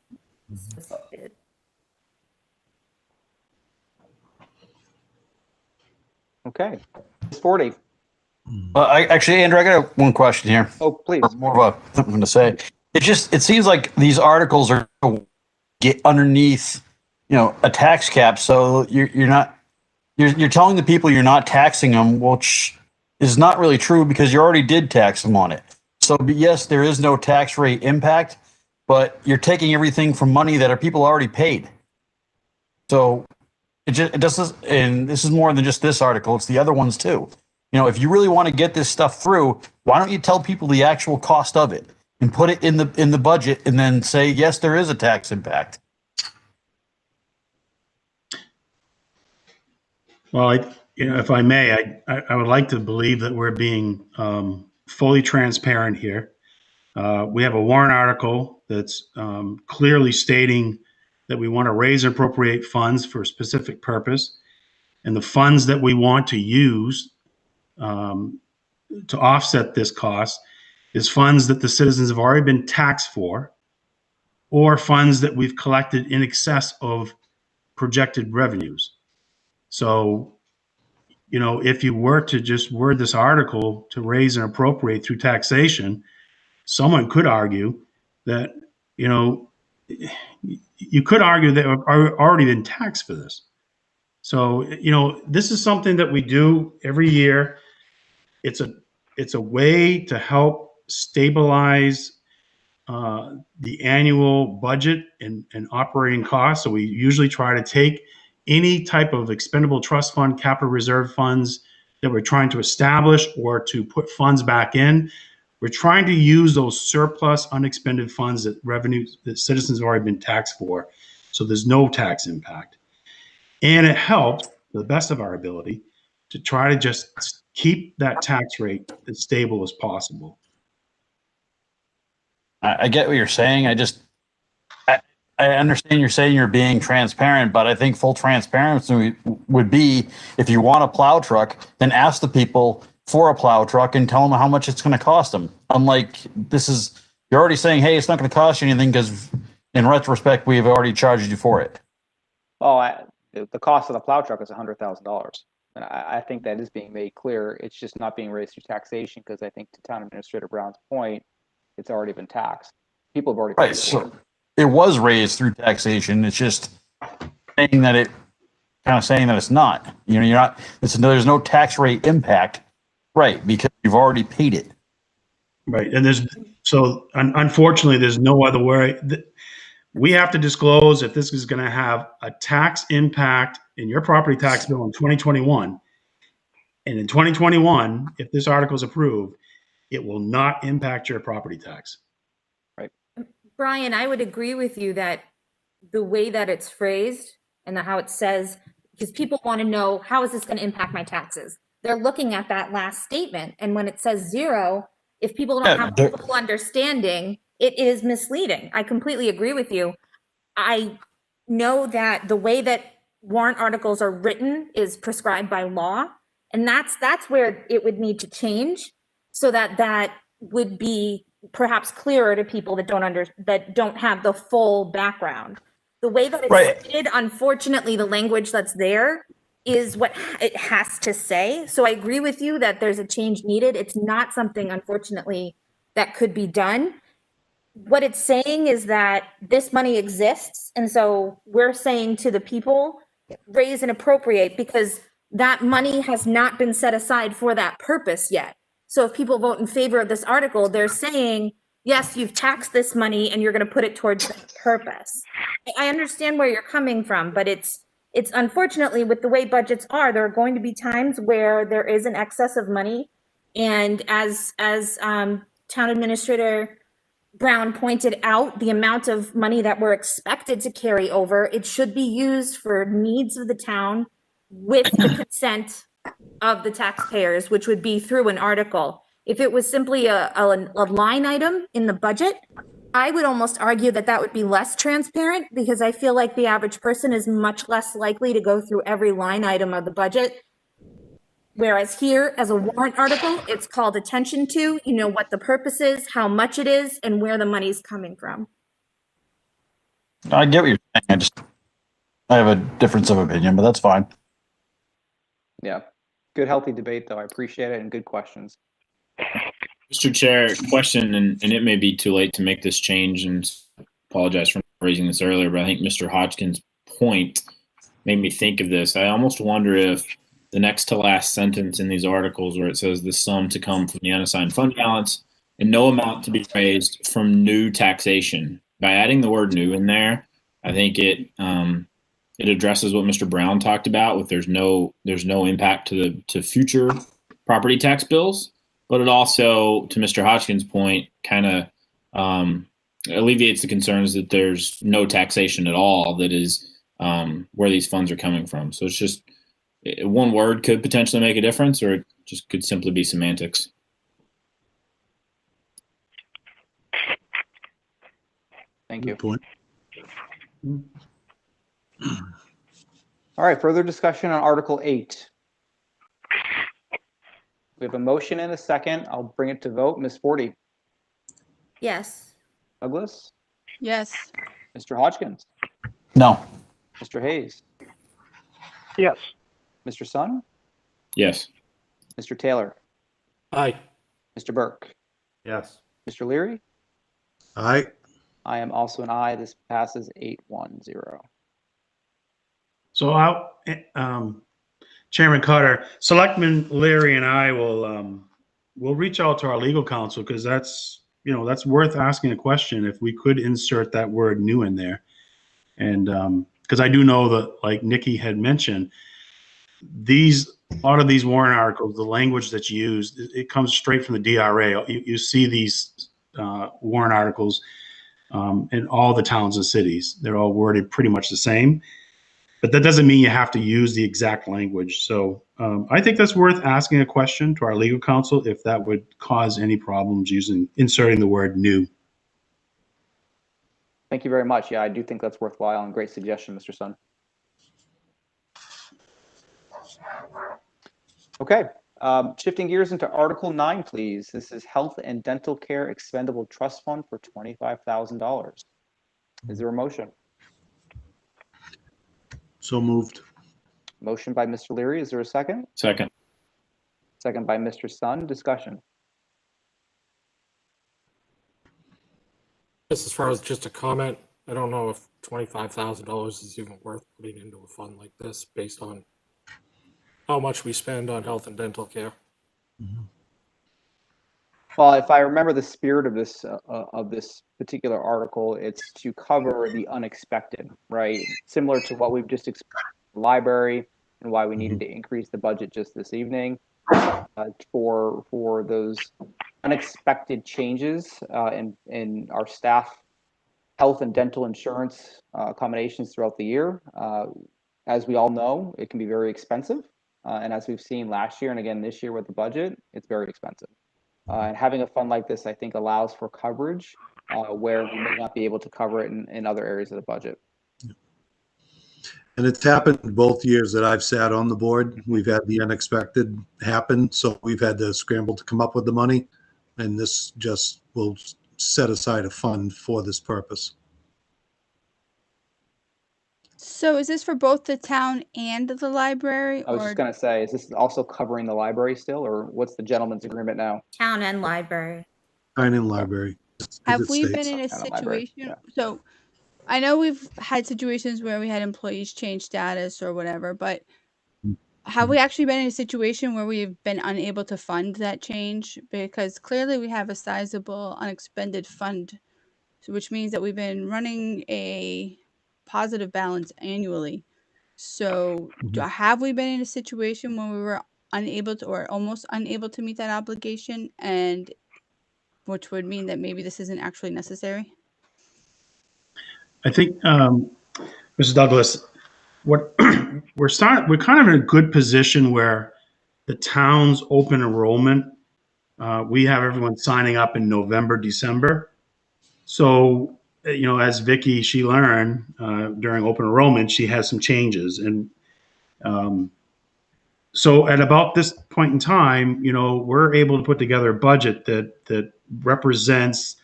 Okay. Ms. Forty. Andrew, I got one question here. Oh, please. More of something to say. It seems like these articles are get underneath, a tax cap. So you're telling the people you're not taxing them, which is not really true because you already did tax them on it. So yes, there is no tax rate impact, but you're taking everything from money that people already paid. So it does, and this is more than just this article; it's the other ones too. If you really want to get this stuff through, why don't you tell people the actual cost of it and put it in the budget, and then say yes, there is a tax impact. Well, if I may, I would like to believe that we're being fully transparent here. We have a warrant article that's clearly stating that we want to raise and appropriate funds for a specific purpose, and the funds that we want to use to offset this cost is funds that the citizens have already been taxed for, or funds that we've collected in excess of projected revenues. So, if you were to just word this article to raise and appropriate through taxation, someone could argue that, you could argue that we've already been taxed for this. So, this is something that we do every year. It's a way to help stabilize the annual budget and operating costs. So we usually try to take any type of expendable trust fund, capital reserve funds that we're trying to establish or to put funds back in. We're trying to use those surplus unexpended funds that citizens have already been taxed for So there's no tax impact. And it helped, to the best of our ability, to try to just keep that tax rate as stable as possible. I get what you're saying. I understand you're saying you're being transparent, but I think full transparency would be if you want a plow truck, then ask the people for a plow truck and tell them how much it's going to cost them. Unlike you're already saying, hey, it's not going to cost you anything because in retrospect, we've already charged you for it. Well, the cost of the plow truck is $100,000. And I think that is being made clear. It's just not being raised through taxation because I think to Town Administrator Brown's point, it's already been taxed. People have already paid for it. It was raised through taxation. It's just saying that it's not. You know, you're not. There's no tax rate impact, right? Because you've already paid it. Right, and unfortunately, there's no other way. We have to disclose if this is going to have a tax impact in your property tax bill in 2021. And in 2021, if this article is approved, it will not impact your property tax. Brian, I would agree with you that the way that it's phrased and how it says, because people want to know, how is this going to impact my taxes? They're looking at that last statement. And when it says 0, if people don't have a full understanding, it is misleading. I completely agree with you. I know that the way that warrant articles are written is prescribed by law. And that's where it would need to change so that would be perhaps clearer to people that don't have the full background. The way that it's stated, unfortunately, the language that's there is what it has to say. So I agree with you that there's a change needed. It's not something, unfortunately, that could be done. What it's saying is that this money exists. And so we're saying to the people, raise and appropriate, because that money has not been set aside for that purpose yet. So if people vote in favor of this article, they're saying, yes, you've taxed this money and you're going to put it towards that purpose. I understand where you're coming from, but it's unfortunately with the way budgets are, there are going to be times where there is an excess of money. And as Town Administrator Brown pointed out, the amount of money that we're expected to carry over, it should be used for needs of the town with the consent of the taxpayers, which would be through an article. If it was simply a line item in the budget, I would almost argue that would be less transparent, because I feel like the average person is much less likely to go through every line item of the budget. Whereas here, as a warrant article, it's called attention to, you know what the purpose is, how much it is, and where the money's coming from. I get what you're saying. I have a difference of opinion, but that's fine. Yeah. Good, healthy debate, though. I appreciate it, and good questions. Mr. Chair, question, and it may be too late to make this change, and apologize for raising this earlier, but I think Mr. Hodgkin's point made me think of this. I almost wonder if the next to last sentence in these articles, where it says the sum to come from the unassigned fund balance and no amount to be raised from new taxation, by adding the word new in there, I think it addresses what Mr. Brown talked about with there's no impact to future property tax bills, but it also, to Mr. Hodgkin's point, kind of alleviates the concerns that there's no taxation at all that is where these funds are coming from. So it's just one word could potentially make a difference, or it just could simply be semantics. Thank you. Good point. All right, further discussion on Article 8. We have a motion and a second. I'll bring it to vote. Ms. Forty? Yes. Douglas? Yes. Mr. Hodgkins? No. Mr. Hayes? Yes. Mr. Sun? Yes. Mr. Taylor? Aye. Mr. Burke? Yes. Mr. Leary? Aye. I am also an aye. This passes 8-1-0. So Chairman Carter, Selectman Leary and I will reach out to our legal counsel, because that's worth asking a question if we could insert that word new in there. And because I do know that, like Nikki had mentioned, a lot of these warrant articles, the language that's used, it comes straight from the DRA. You see these warrant articles in all the towns and cities. They're all worded pretty much the same, but that doesn't mean you have to use the exact language. So I think that's worth asking a question to our legal counsel if that would cause any problems inserting the word new. Thank you very much. Yeah, I do think that's worthwhile and great suggestion, Mr. Sun. Okay, shifting gears into Article 9, please. This is Health and Dental Care Expendable Trust Fund for $25,000. Is there a motion? So moved. Motion by Mr. Leary. Is there a second? Second. Second by Mr. Sun. Discussion. Just as far as just a comment, I don't know if $25,000 is even worth putting into a fund like this based on how much we spend on health and dental care. Well, if I remember the spirit of this particular article, it's to cover the unexpected, right? Similar to what we've just explained in the library and why we needed to increase the budget just this evening for those unexpected changes in our staff health and dental insurance accommodations throughout the year. As we all know, it can be very expensive. And as we've seen last year and again this year with the budget, it's very expensive. And having a fund like this, I think, allows for coverage where we may not be able to cover it in other areas of the budget. And it's happened both years that I've sat on the board. We've had the unexpected happen, so we've had to scramble to come up with the money. And this just will set aside a fund for this purpose. So is this for both the town and the library? I was just going to say, is this also covering the library still, or what's the gentleman's agreement now? Town and library. Town and library. Have we been in a situation? So I know we've had situations where we had employees change status or whatever, but have we actually been in a situation where we've been unable to fund that change? Because clearly we have a sizable unexpended fund, which means that we've been running a positive balance annually. So have we been in a situation when we were unable to or almost unable to meet that obligation, and which would mean that maybe this isn't actually necessary? I think, Mrs. Douglas, what we're kind of in a good position where the town's open enrollment, we have everyone signing up in November, December. So, you know, as Vicky, she learned during open enrollment, she has some changes. And so at about this point in time, you know, we're able to put together a budget that represents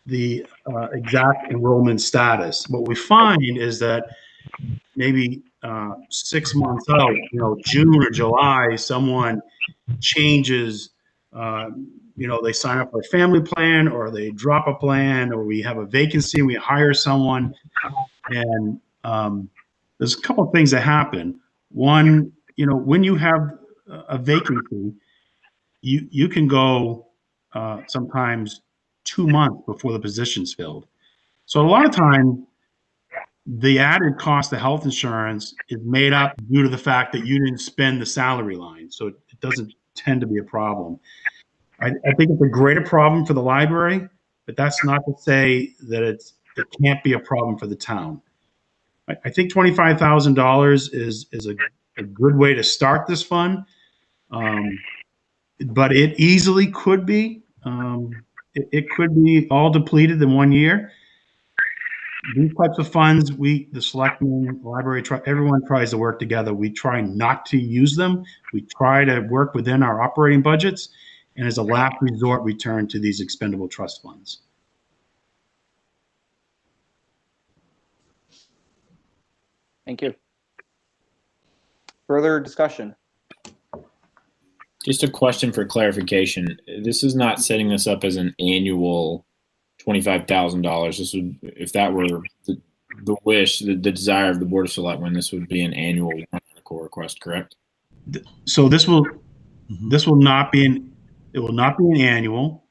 the exact enrollment status. What we find is that maybe 6 months out, you know, June or July, someone changes, you know, they sign up for a family plan or they drop a plan or we have a vacancy, we hire someone. And there's a couple of things that happen. One, you know, when you have a vacancy, you can go sometimes 2 months before the position's filled. So a lot of time, the added cost of health insurance is made up due to the fact that you didn't spend the salary line. So it doesn't tend to be a problem. I think it's a greater problem for the library, but that's not to say that it can't be a problem for the town. I think $25,000 is a good way to start this fund, but it easily could be. It could be all depleted in 1 year. These types of funds, the selectmen, library, everyone tries to work together. We try not to use them. We try to work within our operating budgets. And as a last resort, we turn to these expendable trust funds. Thank you. Further discussion? Just a question for clarification. This is not setting this up as an annual $25,000. This would, if that were the wish, the desire of the Board of Selectmen, this would be an annual article request, correct? So this will not be an annual.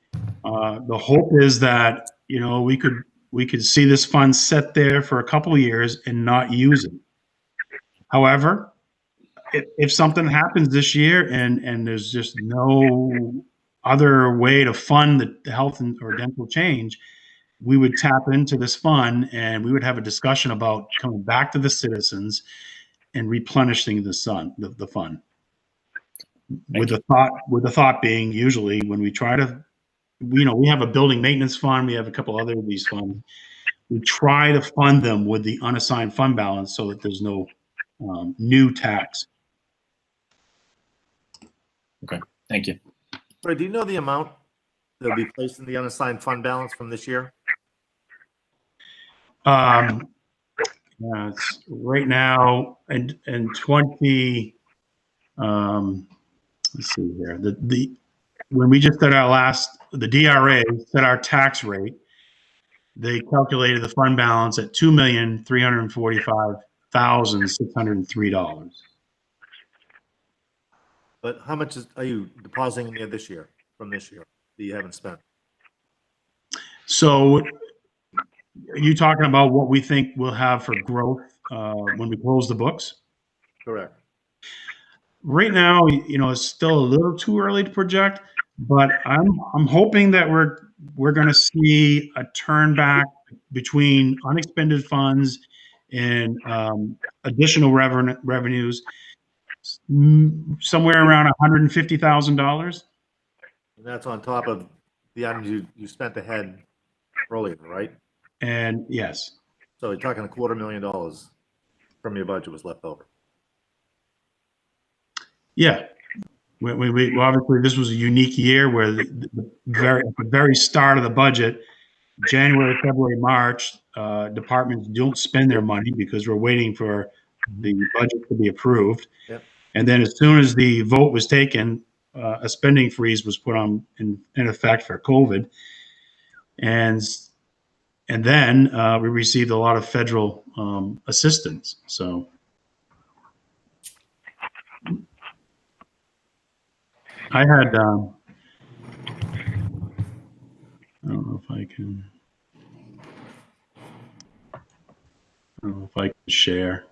The hope is that, you know, we could see this fund set there for a couple of years and not use it. However, if something happens this year and there's just no other way to fund the health or dental change, we would tap into this fund and we would have a discussion about coming back to the citizens and replenishing the fund. With the thought being, usually when we try to, we have a building maintenance fund, we have a couple other of these funds. We try to fund them with the unassigned fund balance so that there's no new tax. Okay, thank you. Ray, do you know the amount that will be placed in the unassigned fund balance from this year? Yeah, it's right now and 20. Let's see here. When we just did the DRA set our tax rate. They calculated the fund balance at $2,345,603. But how much are you depositing in there this year, from this year, that you haven't spent? So, are you talking about what we think we'll have for growth when we close the books? Correct. Right now, it's still a little too early to project, but I'm hoping that we're going to see a turn back between unexpended funds and additional revenues, somewhere around $150,000. And that's on top of the items you spent ahead earlier, right? And yes. So you're talking $250,000 from your budget was left over. Yeah. We obviously, this was a unique year where at the very start of the budget, January, February, March, departments don't spend their money because we're waiting for the budget to be approved. Yep. And then as soon as the vote was taken, a spending freeze was put on in effect for COVID. And then we received a lot of federal assistance. So I had, I don't know if I can share.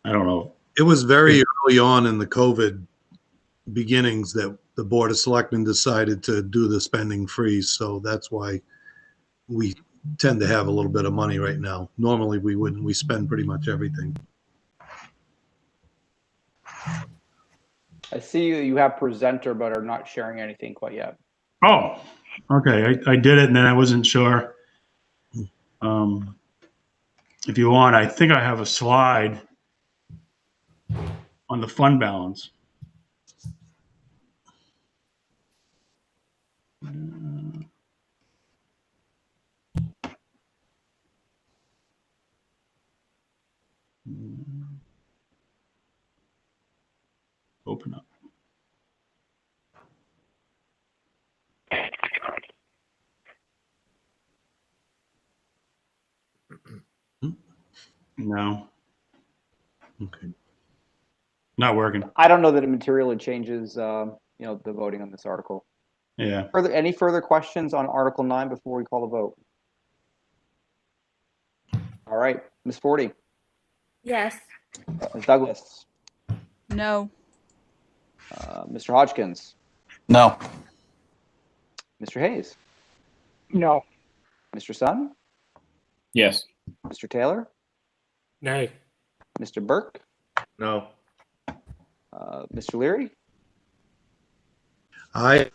I don't know. It was very early on in the COVID beginnings that the Board of Selectmen decided to do the spending freeze. So that's why we tend to have a little bit of money right now. Normally we wouldn't. We spend pretty much everything. I see you have presenter, but are not sharing anything quite yet. Oh, okay. I did it and then I wasn't sure. If you want, I think I have a slide on the fund balance. Open up. No. Okay. Not working. I don't know that it materially changes, the voting on this article. Yeah. Any further questions on Article 9 before we call the vote? All right, Ms. Forty. Yes. Ms. Douglas. No. Mr. Hodgkins. No. Mr. Hayes. No. Mr. Sun. Yes. Mr. Taylor. Nay. Mr. Burke. No. Mr. Leary. Aye.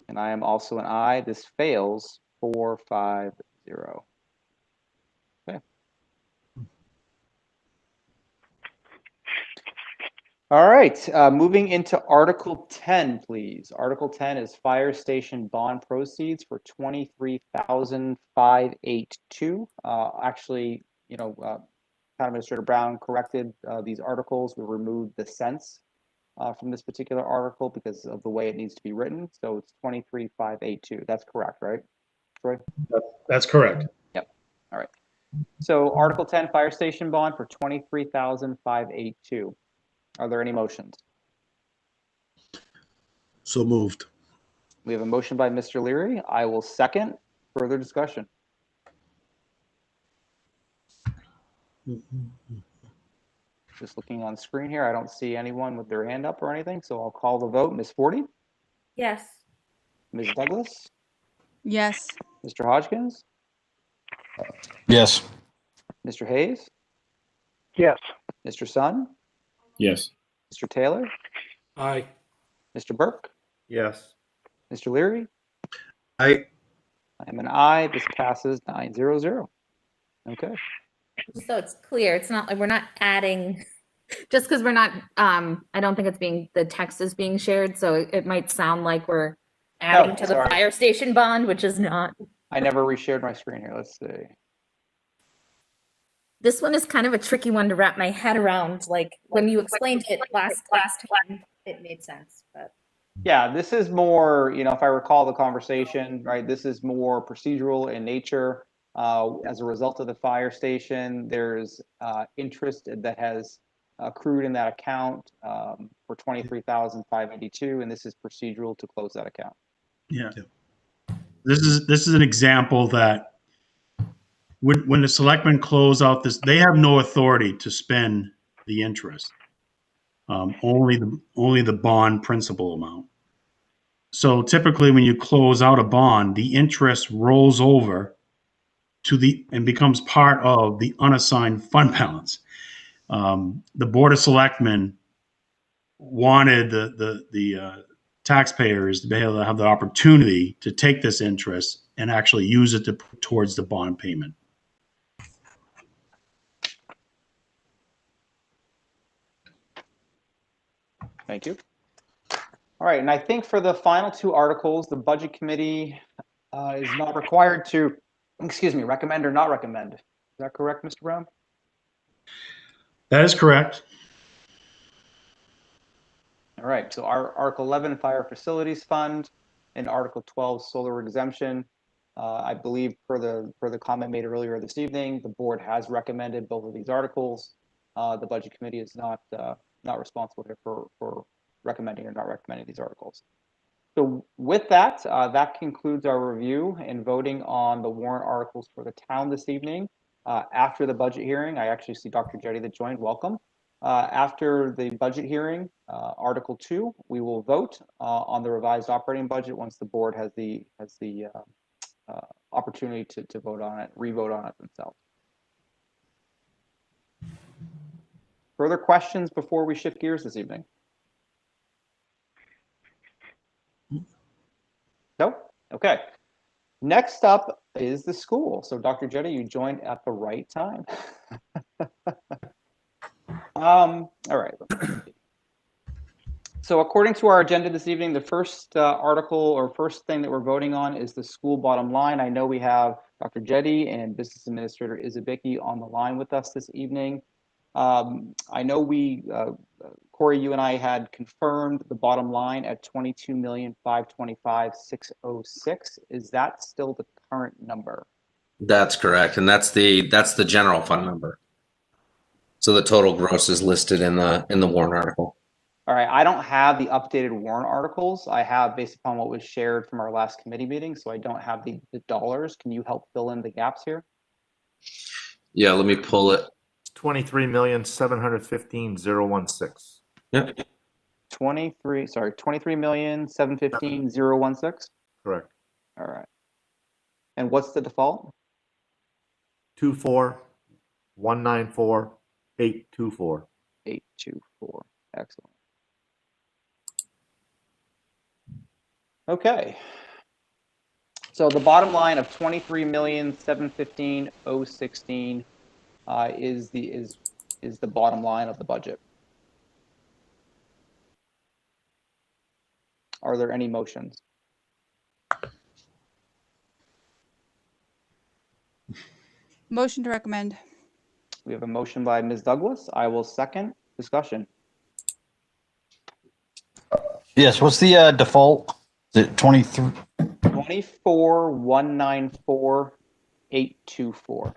And I am also an aye. This fails 4-5-0. Okay. All right. Moving into Article 10, please. Article 10 is fire station bond proceeds for $23,582. Actually, Town Administrator Brown corrected these articles. We removed the cents from this particular article because of the way it needs to be written. So it's 23,582. That's correct, right, Troy? That's correct. Yep. All right. So Article 10, fire station bond for $23,582. Are there any motions? So moved. We have a motion by Mr. Leary. I will second. Further discussion. Just looking on screen here, I don't see anyone with their hand up or anything, so I'll call the vote. Ms. Forty? Yes. Ms. Douglas, Yes. Mr. Hodgkins, Yes. Mr. Hayes, Yes. Mr. Sun, Yes. Mr. Taylor, Aye. Mr. Burke, Yes. Mr. Leary. I I'm an aye. This passes 900. Okay. So it's clear, it's not like we're not adding, just because we're not, I don't think it's being, the text is being shared, so it might sound like we're adding to the sorry. fire station bond, which is not. I never reshared my screen here. Let's see. This one is kind of a tricky one to wrap my head around. Like when you explained it last time, it made sense, but. Yeah, this is more, if I recall the conversation, right, this is more procedural in nature. As a result of the fire station, there's interest that has accrued in that account for $23,582, and this is procedural to close that account. Yeah. This is an example that when the selectmen close out this, they have no authority to spend the interest. Only the bond principal amount. So typically when you close out a bond, the interest rolls over and becomes part of the unassigned fund balance. The Board of Selectmen wanted the taxpayers to be able to have the opportunity to take this interest and actually use it to put towards the bond payment. Thank you. All right, and I think for the final two articles, the Budget Committee is not required to, recommend or not recommend. Is that correct, Mr. Brown? That is correct. All right, so our Article 11, Fire Facilities Fund, and Article 12, Solar Exemption. I believe per the comment made earlier this evening, the board has recommended both of these articles. The Budget Committee is not responsible here for recommending or not recommending these articles. So with that, that concludes our review and voting on the warrant articles for the town this evening. After the budget hearing, I actually see Dr. Jetty that joined. Welcome. After the budget hearing, Article 2, we will vote on the revised operating budget once the board has the opportunity to vote on it, re-vote on it themselves. Further questions before we shift gears this evening? Nope. Okay. Next up is the school. So Dr. Jetty, you joined at the right time. All right. So according to our agenda this evening, the first article or first thing that we're voting on is the school bottom line. I know we have Dr. Jetty and Business Administrator Izabicki on the line with us this evening. I know Corey, you and I had confirmed the bottom line at $22,525,606. Is that still the current number? That's correct, and that's the general fund number. So the total gross is listed in the warrant article. All right, I don't have the updated warrant articles. I have based upon what was shared from our last committee meeting, so I don't have the dollars. Can you help fill in the gaps here? Yeah, let me pull it. 23,715,016. Yep. 23,715,016. Correct. All right. And what's the default? 24,194,824. 824. Excellent. Okay. So the bottom line of 23,715,016 is the bottom line of the budget. Are there any motions? Motion to recommend. We have a motion by Ms. Douglas. I will second. Discussion. Yes. What's the default? Is it 23? 24,194,824.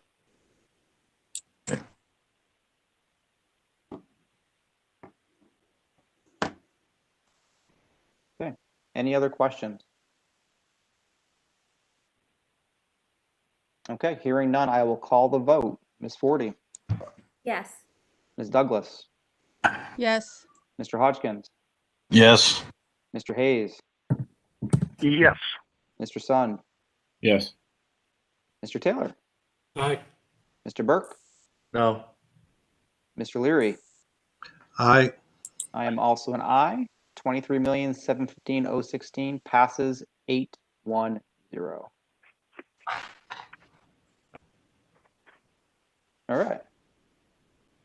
Okay. Any other questions? Okay, hearing none, I will call the vote. Ms. Forty, Yes. Ms. Douglas, Yes. Mr. Hodgkins, Yes. Mr. Hayes, Yes. Mr. Sun, Yes. Mr. Taylor, Aye. Mr. Burke, No. Mr. Leary. Aye. I am also an aye. 23,715,016 passes 810. All right.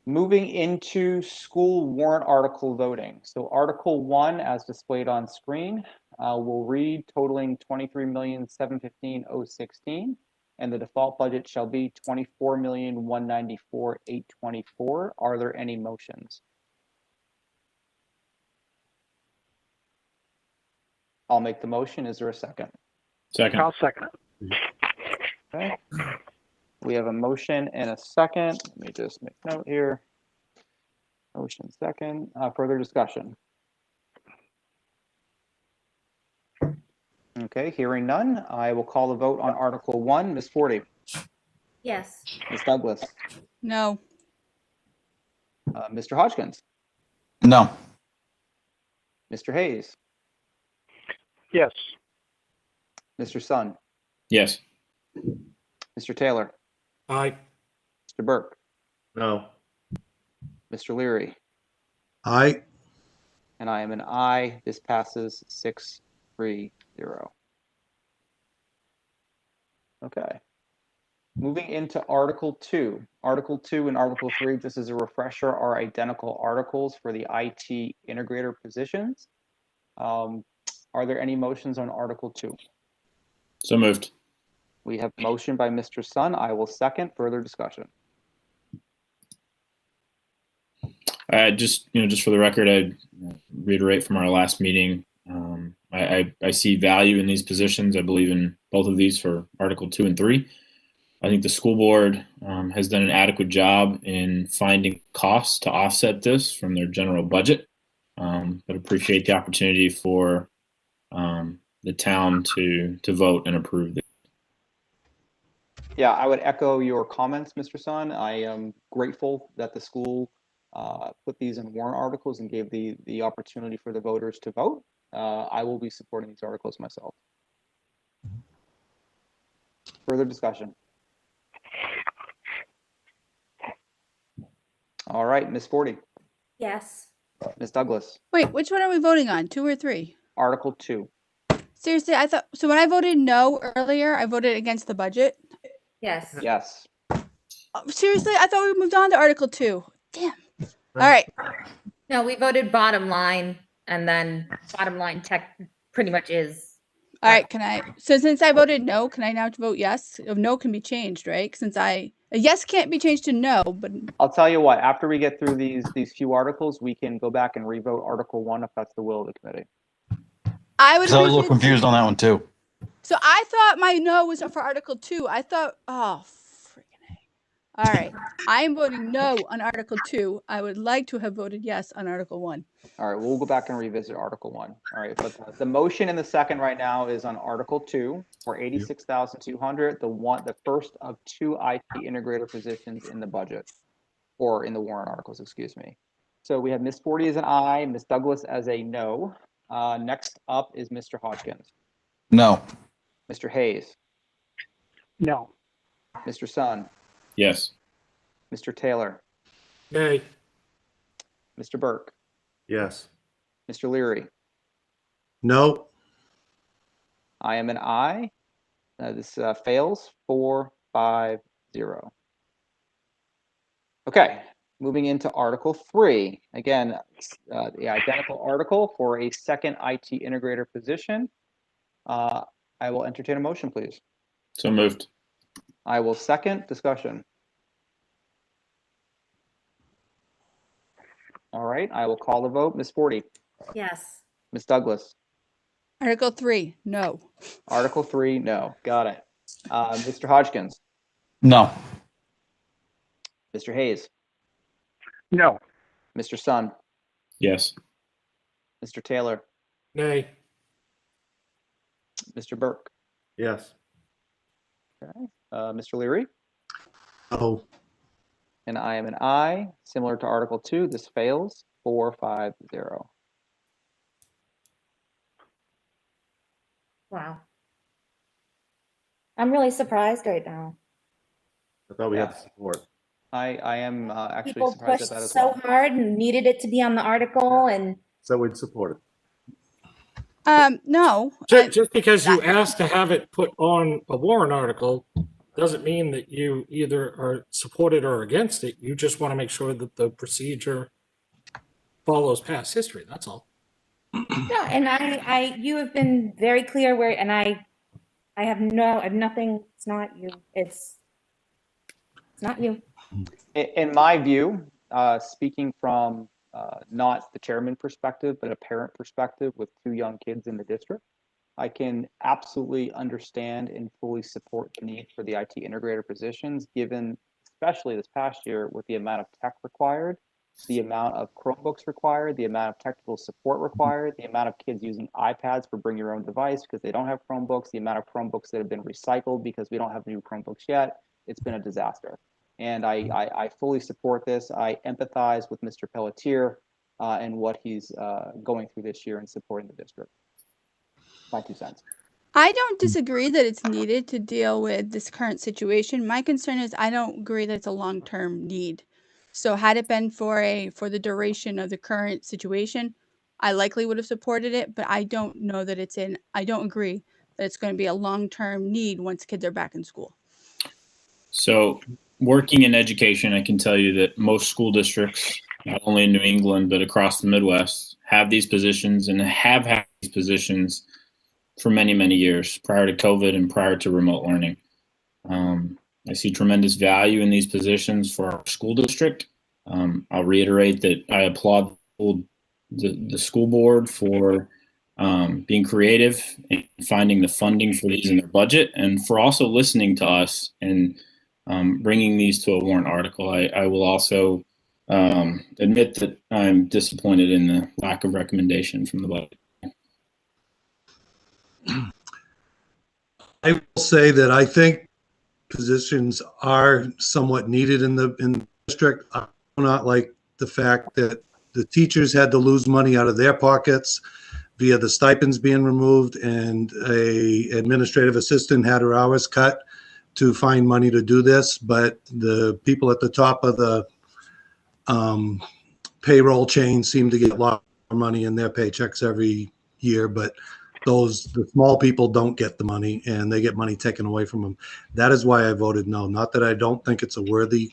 Moving into school warrant article voting. So Article 1, as displayed on screen, will read totaling 23,715,016, and the default budget shall be 24,194,824. Are there any motions? I'll make the motion. Is there a second? Second. I'll second it. Okay. We have a motion and a second. Let me just make note here. Motion second. Further discussion? Okay, hearing none, I will call the vote on Article 1. Ms. Forty, Yes. Ms. Douglas, No. Mr. Hodgkins, No. Mr. Hayes, Yes. Mr. Sun, Yes. Mr. Taylor, Aye. Mr. Burke, No. Mr. Leary, Aye. and I am an aye. This passes 6-3-0. Okay. Moving into Article 2. Article 2 and Article 3, just as a refresher, are identical articles for the IT integrator positions. Are there any motions on Article 2? So moved. We have motion by Mr. Sun. I will second. Further discussion. Just for the record, I reiterate from our last meeting. I see value in these positions. I believe in both of these for Article 2 and 3. I think the school board has done an adequate job in finding costs to offset this from their general budget, but appreciate the opportunity for the town to vote and approve this. Yeah, I would echo your comments, Mr. Sun. I am grateful that the school put these in warrant articles and gave the opportunity for the voters to vote. I will be supporting these articles myself. Further discussion. All right, Ms. Forty, Yes. Ms. Douglas, Wait, which one are we voting on? 2 or 3? Article 2. Seriously, I thought so. When I voted no earlier, I voted against the budget. Yes. Yes. Seriously, I thought we moved on to Article 2. Damn. All right. No, we voted bottom line, and then bottom line tech pretty much is. All right. So since I voted no, can I now vote yes? No can be changed, right? Since a yes can't be changed to no, but I'll tell you what, after we get through these few articles, we can go back and revote Article 1 if that's the will of the committee. I would. So I was a little confused on that one too. So I thought my no was for Article 2. I thought, oh, freaking A. All right. I am voting no on Article 2. I would like to have voted yes on Article 1. All right, we'll go back and revisit Article 1. All right, but the motion in the second right now is on Article 2 for 86,200, the first of 2 IT integrator positions in the budget, or in the warrant articles, excuse me. So we have Ms. Forty as an aye, Ms. Douglas as a no. Next up is Mr. Hodgkins. No. Mr. Hayes. No. Mr. Sun. Yes. Mr. Taylor. Nay. Mr. Burke. Yes. Mr. Leary. No. I am an aye. This fails 4-5-0. Okay, moving into Article 3. Again, the identical article for a second IT integrator position. I will entertain a motion, please. So moved. I will second. Discussion. All right, I will call the vote. Ms. Forty. Yes. Ms. Douglas. Article 3, no. Article 3, no. Got it. Mr. Hodgkins. No. Mr. Hayes. No. Mr. Sun. Yes. Mr. Taylor. Nay. Mr. Burke. Yes. Okay. Mr. Leary. No. And I am an aye. Similar to Article 2, this fails 4-5-0. Wow. I'm really surprised right now. I thought we had Yeah. support. I am actually People surprised pushed at that as so well. hard and needed it to be on the article, and So we'd support it. No. Just because you asked to have it put on a warrant article doesn't mean that you either are supported or against it. You just want to make sure that the procedure follows past history. That's all. yeah, and you have been very clear where, and I have nothing. It's not you. It's not you. In my view, speaking from not the chairman perspective, but a parent perspective with 2 young kids in the district, I can absolutely understand and fully support the need for the IT integrator positions, given, especially this past year, with the amount of tech required, the amount of Chromebooks required, the amount of technical support required, the amount of kids using iPads for bring your own device because they don't have Chromebooks, the amount of Chromebooks that have been recycled because we don't have new Chromebooks yet. It's been a disaster. And I fully support this. I empathize with Mr. Pelletier and what he's going through this year in supporting the district. My 2 cents. I don't disagree that it's needed to deal with this current situation. My concern is I don't agree that it's a long-term need. So had it been for the duration of the current situation, I likely would have supported it, but I don't know that I don't agree that it's going to be a long-term need once kids are back in school. So, working in education, I can tell you that most school districts, not only in New England, but across the Midwest, have these positions and have had these positions for many, many years prior to COVID and prior to remote learning. I see tremendous value in these positions for our school district. I'll reiterate that I applaud the school board for being creative and finding the funding for these in their budget, and for also listening to us and bringing these to a warrant article. I will also admit that I'm disappointed in the lack of recommendation from the budget. I will say that I think positions are somewhat needed in the district. I do not like the fact that the teachers had to lose money out of their pockets via the stipends being removed, and a administrative assistant had her hours cut to find money to do this. But the people at the top of the payroll chain seem to get a lot of money in their paychecks every year, but the small people don't get the money, and they get money taken away from them. That is why I voted no. Not that I don't think it's a worthy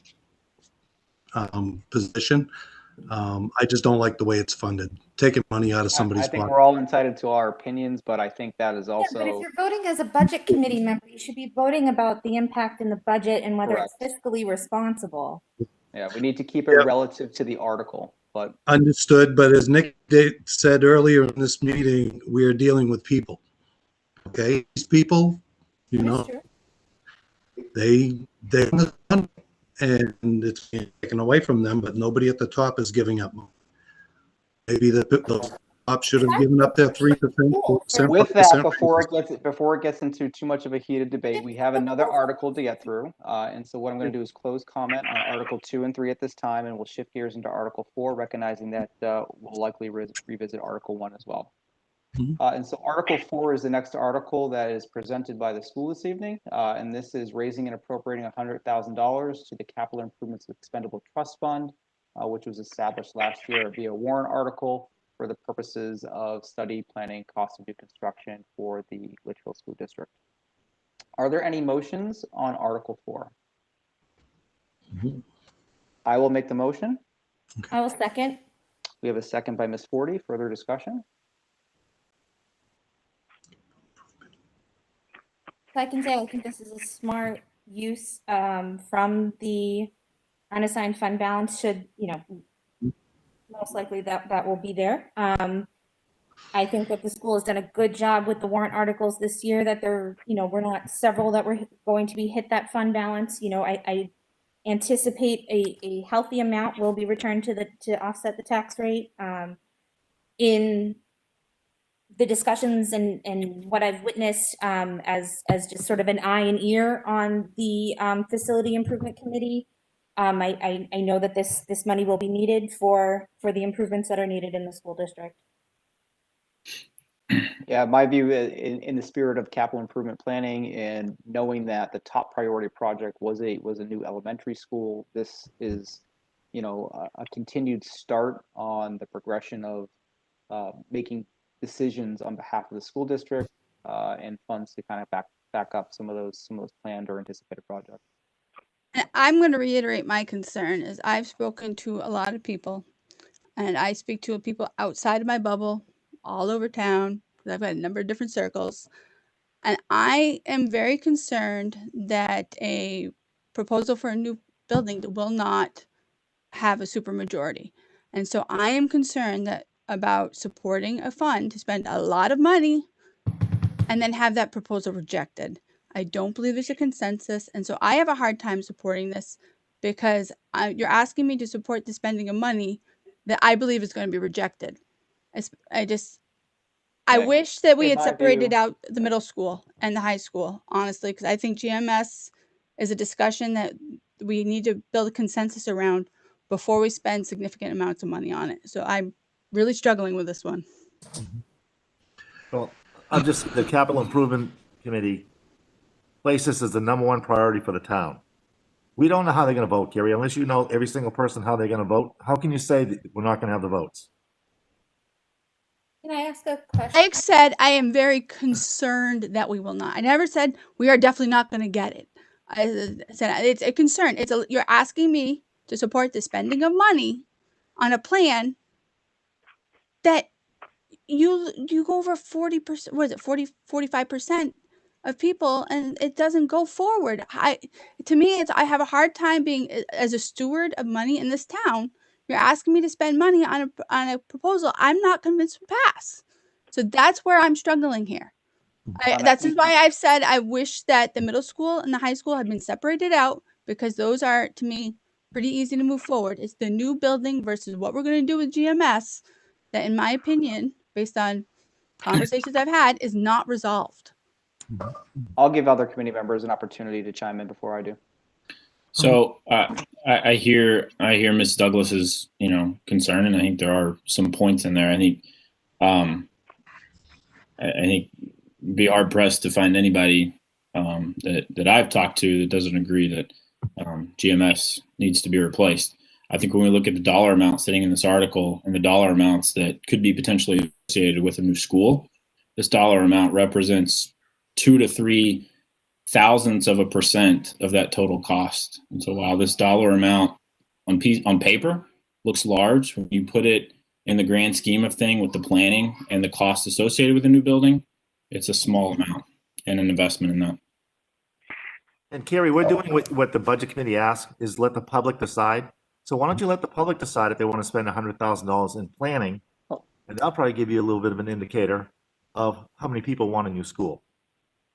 position. I just don't like the way it's funded, taking money out of somebody's I think pocket. we're all entitled to our opinions, but I think that is also. Yeah, but if you're voting as a budget committee member, you should be voting about the impact in the budget and whether Correct. it's fiscally responsible. Yeah, we need to keep it relative to the article, but. Understood, but as Nick said earlier in this meeting, we are dealing with people. Okay, these people, they and it's being taken away from them, but nobody at the top is giving up. Maybe the top should have given up their 3%. With that, before it gets into too much of a heated debate, we have another article to get through, and so what I'm going to do is close comment on Article 2 and 3 at this time, and we'll shift gears into Article 4, recognizing that we'll likely revisit Article 1 as well. And so Article 4 is the next article that is presented by the school this evening, and this is raising and appropriating $100,000 to the Capital Improvements Expendable Trust Fund, which was established last year via warrant article for the purposes of study planning cost of new construction for the Litchfield School District. Are there any motions on Article 4? I will make the motion. I will second. We have a second by Ms. Forty. Further discussion? So I can say I think this is a smart use from the unassigned fund balance. Should most likely that will be there. I think that the school has done a good job with the warrant articles this year. That we're not several that we're going to be hit that fund balance. I anticipate a healthy amount will be returned to offset the tax rate. In the discussions and what I've witnessed as just sort of an eye and ear on the facility improvement committee, I know that this money will be needed for the improvements that are needed in the school district. Yeah, my view in the spirit of capital improvement planning and knowing that the top priority project was a new elementary school, this is, you know, a continued start on the progression of making decisions on behalf of the school district and funds to kind of back up some of those planned or anticipated projects. And I'm going to reiterate my concern is I've spoken to a lot of people, and I speak to people outside of my bubble all over town. I've got a number of different circles, and I am very concerned that a proposal for a new building will not have a supermajority. And so I am concerned that about supporting a fund to spend a lot of money and then have that proposal rejected. I don't believe there's a consensus, and so I have a hard time supporting this because you're asking me to support the spending of money that I believe is going to be rejected. I Yeah, wish that we in had my separated view- out the middle school and the high school, honestly, because I think GMS is a discussion that we need to build a consensus around before we spend significant amounts of money on it. So I'm really struggling with this one. Well, the capital improvement committee placed this as the number one priority for the town. We don't know how they're gonna vote, Gary, unless you know every single person how they're gonna vote. How can you say that we're not gonna have the votes? Can I ask a question? I said I am very concerned that we will not. I never said we are definitely not going to get it. I said it's a concern. You're asking me to support the spending of money on a plan that you go over 40%, what is it, 45% of people, and it doesn't go forward. To me, I have a hard time being as a steward of money in this town. You're asking me to spend money on a proposal I'm not convinced would pass. So that's where I'm struggling here. That's why I've said I wish that the middle school and the high school had been separated out, because those are, to me, pretty easy to move forward. It's the new building versus what we're going to do with GMS that, in my opinion, based on conversations I've had, is not resolved. I'll give other committee members an opportunity to chime in before I do. So I hear Ms. Douglas's concern, and I think there are some points in there. I think it'd be hard pressed to find anybody that I've talked to that doesn't agree that GMS needs to be replaced. I think when we look at the dollar amount sitting in this article and the dollar amounts that could be potentially associated with a new school, this dollar amount represents 2 to 3 thousandths of a % of that total cost. And so while this dollar amount on paper looks large, when you put it in the grand scheme of thing with the planning and the cost associated with the new building, it's a small amount and an investment in that. And Carrie, we're doing what the budget committee asked, is let the public decide. So why don't you let the public decide if they want to spend $100,000 in planning? And that'll probably give you a little bit of an indicator of how many people want a new school.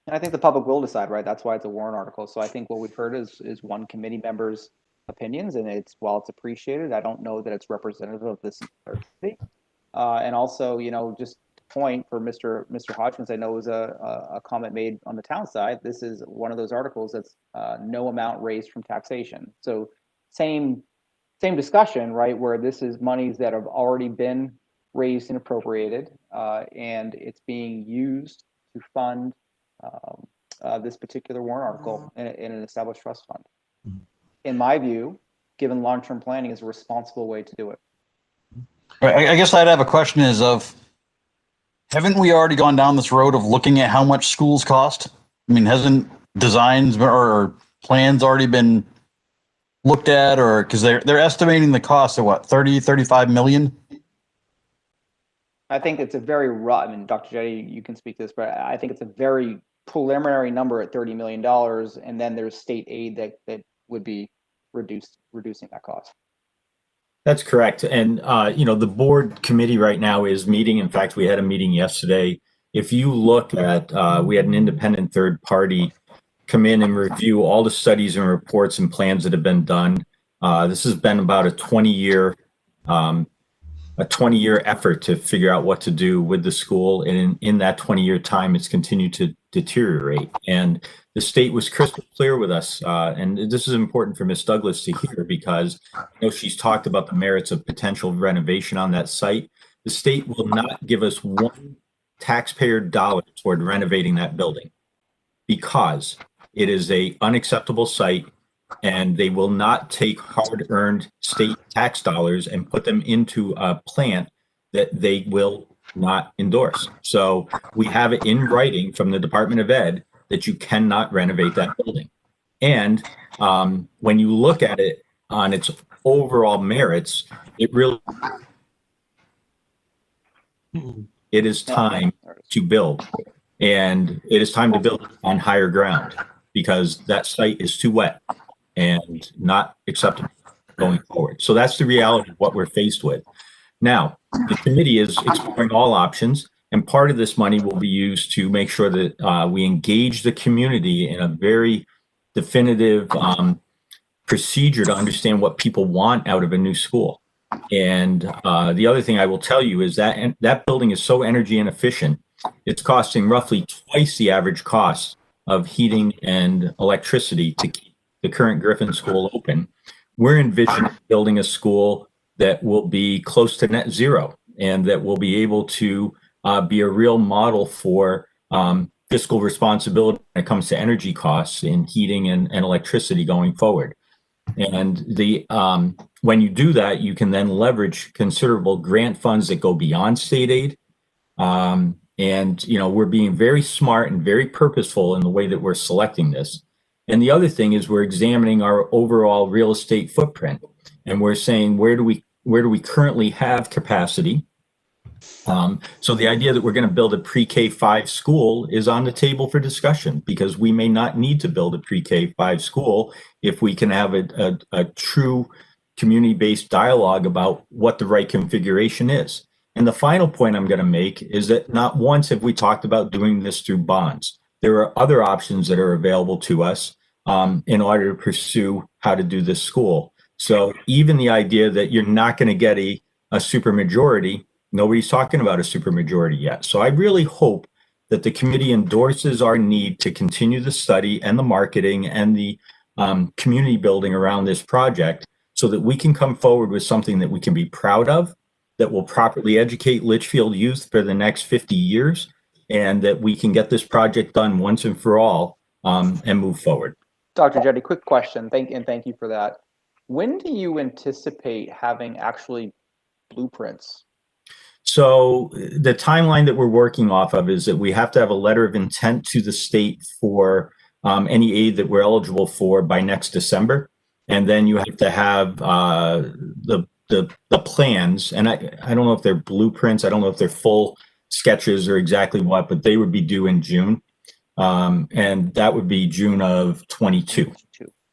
And I think the public will decide, right? That's why it's a warrant article. So I think what we've heard is one committee member's opinions, and while it's appreciated, I don't know that it's representative of this entire committee. And also, just point for Mr. Hodgkins, I know was a comment made on the town side. This is one of those articles that's no amount raised from taxation. So same discussion, right? Where this is monies that have already been raised and appropriated, and it's being used to fund this particular warrant article in an established trust fund. In my view, given long-term planning, is a responsible way to do it. I guess I'd have a question haven't we already gone down this road of looking at how much schools cost? I mean, hasn't designs or plans already been looked at, or because they're estimating the cost of what, 35 million? I think it's a very rough, I mean, Dr. Jetty, you can speak to this, but I think it's a very preliminary number at $30 million. And then there's state aid that would be reducing that cost. That's correct. And, the board committee right now is meeting. In fact, we had a meeting yesterday. If you look at, we had an independent third party come in and review all the studies and reports and plans that have been done. This has been about a 20-year effort to figure out what to do with the school. And in that 20-year time, it's continued to deteriorate. And the state was crystal clear with us. And this is important for Ms. Douglas to hear, because she's talked about the merits of potential renovation on that site. The state will not give us one taxpayer dollars toward renovating that building because it is a unacceptable site and they will not take hard-earned state tax dollars and put them into a plant that they will not endorse. So we have it in writing from the Department of Ed that you cannot renovate that building. And when you look at it on its overall merits, it is time to build. And it is time to build on higher ground because that site is too wet and not acceptable going forward. So that's the reality of what we're faced with. Now, the committee is exploring all options, and part of this money will be used to make sure that we engage the community in a very definitive procedure to understand what people want out of a new school. And the other thing I will tell you is that that building is so energy inefficient, it's costing roughly twice the average cost of heating and electricity to keep the current Griffin School open. We're envisioning building a school that will be close to net zero and that will be able to be a real model for fiscal responsibility when it comes to energy costs in heating and electricity going forward. And when you do that, you can then leverage considerable grant funds that go beyond state aid. And, you know, we're being very smart and very purposeful in the way that we're selecting this. And the other thing is we're examining our overall real estate footprint. And we're saying, where do we currently have capacity? So the idea that we're going to build a pre-K-5 school is on the table for discussion because we may not need to build a pre-K-5 school if we can have a true community-based dialogue about what the right configuration is. And the final point I'm going to make is that not once have we talked about doing this through bonds. There are other options that are available to us in order to pursue how to do this school. So even the idea that you're not going to get a supermajority, nobody's talking about a supermajority yet. So I really hope that the committee endorses our need to continue the study and the marketing and the community building around this project so that we can come forward with something that we can be proud of, that will properly educate Litchfield youth for the next 50 years, and that we can get this project done once and for all and move forward. Dr. Jetty, quick question. Thank you for that. When do you anticipate having actually blueprints? So the timeline that we're working off of is that we have to have a letter of intent to the state for any aid that we're eligible for by next December. And then you have to have the plans. And I don't know if they're blueprints. I don't know if they're full sketches or exactly what, but they would be due in June. And that would be June of 22.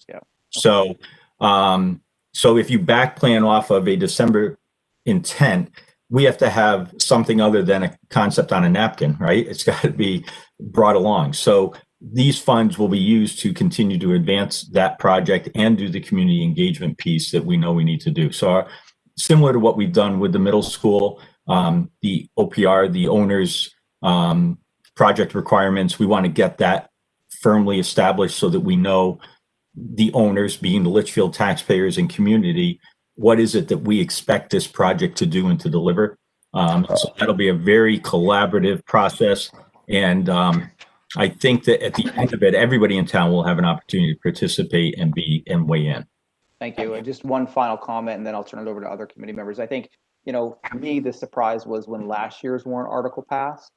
Yeah. So, so if you back plan off of a December intent, we have to have something other than a concept on a napkin, right? It's got to be brought along. So these funds will be used to continue to advance that project and do the community engagement piece that we know we need to do. So similar to what we've done with the middle school, the OPR, the owner's project requirements, we want to get that firmly established so that we know the owners, being the Litchfield taxpayers and community, what is it that we expect this project to do and to deliver. So that'll be a very collaborative process. And I think that at the end of it, everybody in town will have an opportunity to participate and weigh in. Thank you. And just one final comment, and then I'll turn it over to other committee members. I think, for me, the surprise was when last year's warrant article passed,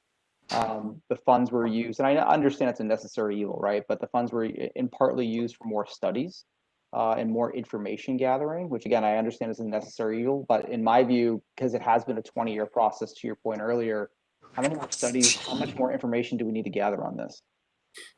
the funds were used, and I understand it's a necessary evil, right? But the funds were partly used for more studies and more information gathering, which again, I understand is a necessary evil. But in my view, because it has been a 20-year process, to your point earlier, how many more studies, how much more information do we need to gather on this?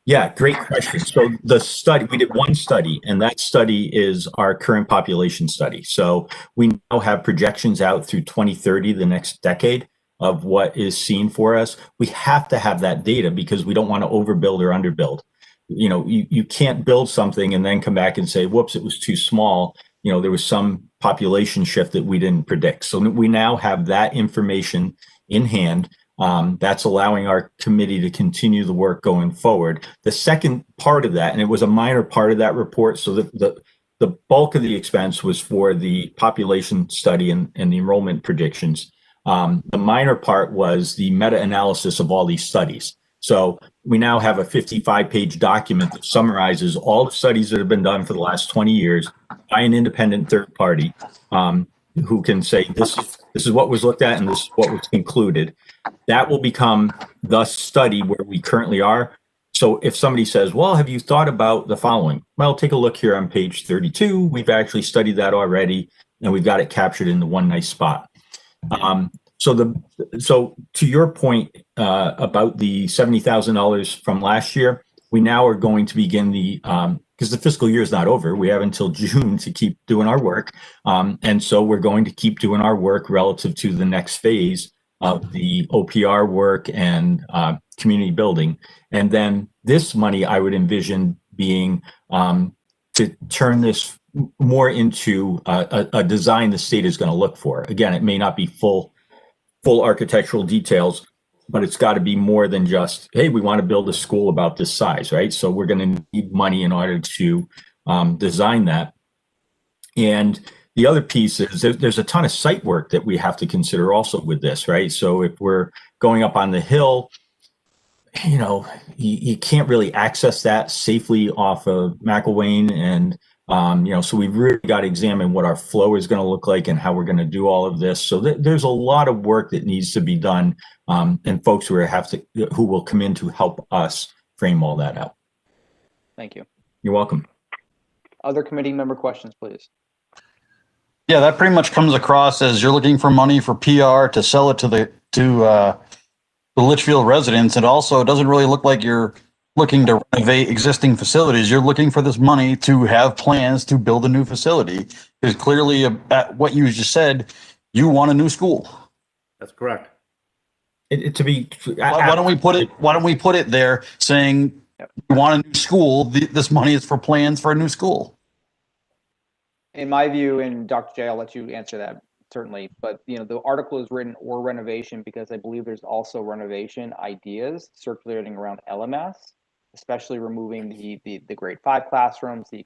Yeah, great question. So the study, we did one study, and that study is our current population study. So we now have projections out through 2030, the next decade, of what is seen for us. We have to have that data because we don't want to overbuild or underbuild. You can't build something and then come back and say, whoops, it was too small. There was some population shift that we didn't predict. So we now have that information in hand. That's allowing our committee to continue the work going forward. The second part of that, and it was a minor part of that report, so the bulk of the expense was for the population study and the enrollment predictions. The minor part was the meta-analysis of all these studies. So we now have a 55-page document that summarizes all the studies that have been done for the last 20 years by an independent third party, who can say this is what was looked at and this is what was concluded. That will become the study where we currently are. So if somebody says, well, have you thought about the following? Well, take a look here on page 32. We've actually studied that already, and we've got it captured in the one nice spot. So to your point about the $70,000 from last year, we now are going to begin because the fiscal year is not over. We have until June to keep doing our work. And so we're going to keep doing our work relative to the next phase of the OPR work and community building. And then this money I would envision being to turn this more into a design the state is going to look for. Again, it may not be full architectural details, but it's got to be more than just, hey, we want to build a school about this size, right? So we're going to need money in order to design that. And the other piece is there's a ton of site work that we have to consider also with this, right? So if we're going up on the hill, you know, you can't really access that safely off of McElwain. And, you know, so we've really got to examine what our flow is going to look like and how we're going to do all of this. So there's a lot of work that needs to be done, and folks who will come in to help us frame all that out. Thank you. You're welcome. Other committee member questions, please. Yeah, that pretty much comes across as you're looking for money for PR to sell it to the Litchfield residents. And also, it doesn't really look like you're looking to renovate existing facilities. You're looking for this money to have plans to build a new facility. Because clearly, at what you just said, you want a new school. That's correct. Why don't we put it there saying you want a new school? This money is for plans for a new school. In my view, and Dr. J, I'll let you answer that certainly, but you know, the article is written or renovation because I believe there's also renovation ideas circulating around LMS, especially removing the grade 5 classrooms, the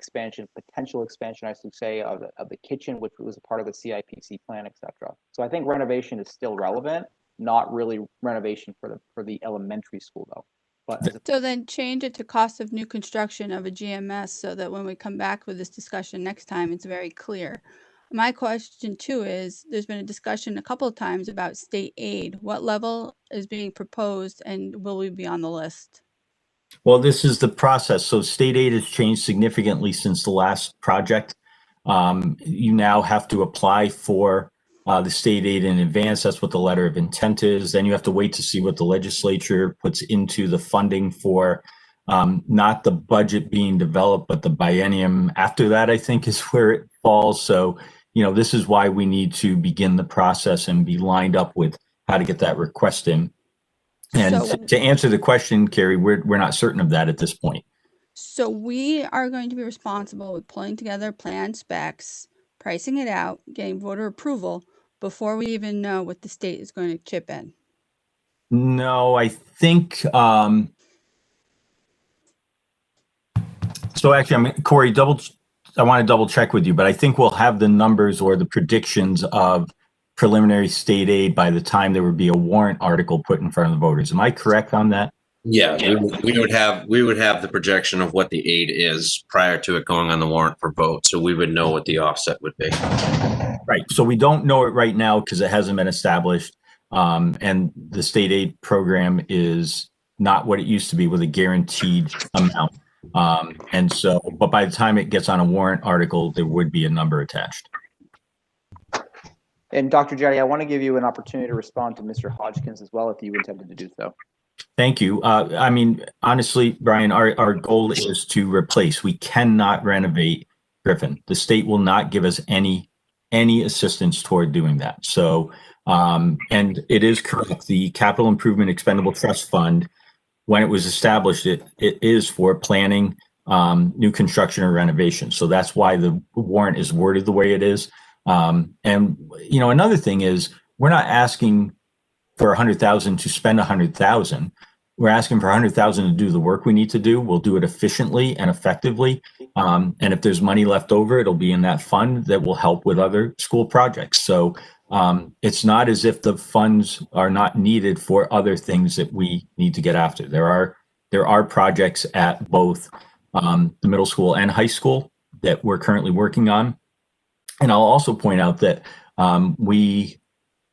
potential expansion, I should say, of the kitchen, which was a part of the CIPC plan, etc. So I think renovation is still relevant, not really renovation for the elementary school though. So then change it to cost of new construction of a GMS so that when we come back with this discussion next time, it's very clear. My question too is, there's been a discussion a couple of times about state aid. What level is being proposed and will we be on the list? Well, this is the process. So state aid has changed significantly since the last project. You now have to apply for the state aid in advance. That's what the letter of intent is. Then you have to wait to see what the legislature puts into the funding for not the budget being developed, but the biennium after that, I think, is where it falls. So, you know, this is why we need to begin the process and be lined up with how to get that request in. And to answer the question, Carrie, we're not certain of that at this point. So we are going to be responsible with pulling together plan specs, pricing it out, getting voter approval before we even know what the state is going to chip in. No, I think, so actually, Corey, I want to double check with you, but I think we'll have the numbers or the predictions of preliminary state aid by the time there would be a warrant article put in front of the voters. Am I correct on that? Yeah, we would have the projection of what the aid is prior to it going on the warrant for vote, so we would know what the offset would be. Right. So we don't know it right now because it hasn't been established, and the state aid program is not what it used to be with a guaranteed amount. And so, but by the time it gets on a warrant article, there would be a number attached. And Dr. Jetty, I want to give you an opportunity to respond to Mr. Hodgkins as well, if you intended to do so. Thank you. I mean, honestly, Brian, our goal is to replace. We cannot renovate Griffin. The state will not give us any assistance toward doing that. So, and it is correct. The Capital Improvement Expendable Trust Fund, when it was established, it is for planning new construction or renovation. So that's why the warrant is worded the way it is. And, you know, another thing is we're not asking for 100,000 to spend 100,000. We're asking for 100,000 to do the work we need to do. We'll do it efficiently and effectively. And if there's money left over, it'll be in that fund that will help with other school projects. So It's not as if the funds are not needed for other things that we need to get after. There are projects at both the middle school and high school that we're currently working on. And I'll also point out that we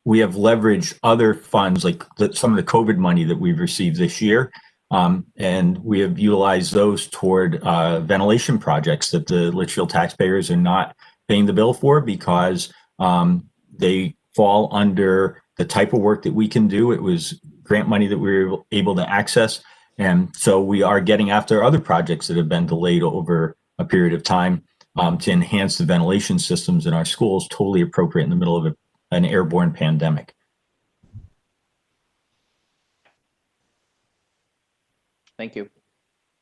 have leveraged other funds, like some of the COVID money that we've received this year, and we have utilized those toward ventilation projects that the Litchfield taxpayers are not paying the bill for, because they fall under the type of work that we can do. It was grant money that we were able to access. And so we are getting after other projects that have been delayed over a period of time to enhance the ventilation systems in our schools, totally appropriate in the middle of an airborne pandemic. Thank you.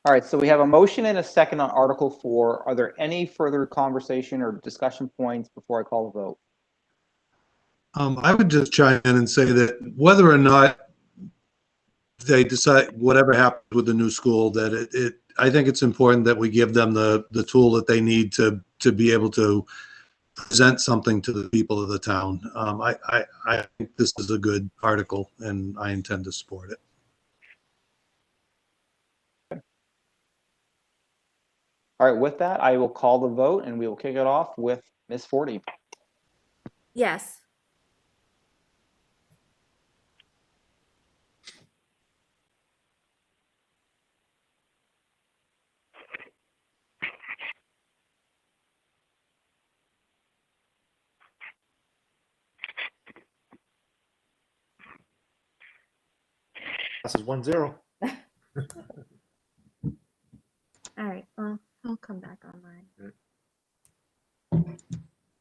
All right, so we have a motion and a second on Article 4. Are there any further conversation or discussion points before I call the vote? I would just chime in and say that whether or not they decide, whatever happens with the new school, that I think it's important that we give them the tool that they need to be able to present something to the people of the town. I think this is a good article, and I intend to support it. All right, with that, I will call the vote, and we will kick it off with Ms. Forty. Yes. This is 1-0. All right. Well, I'll come back online.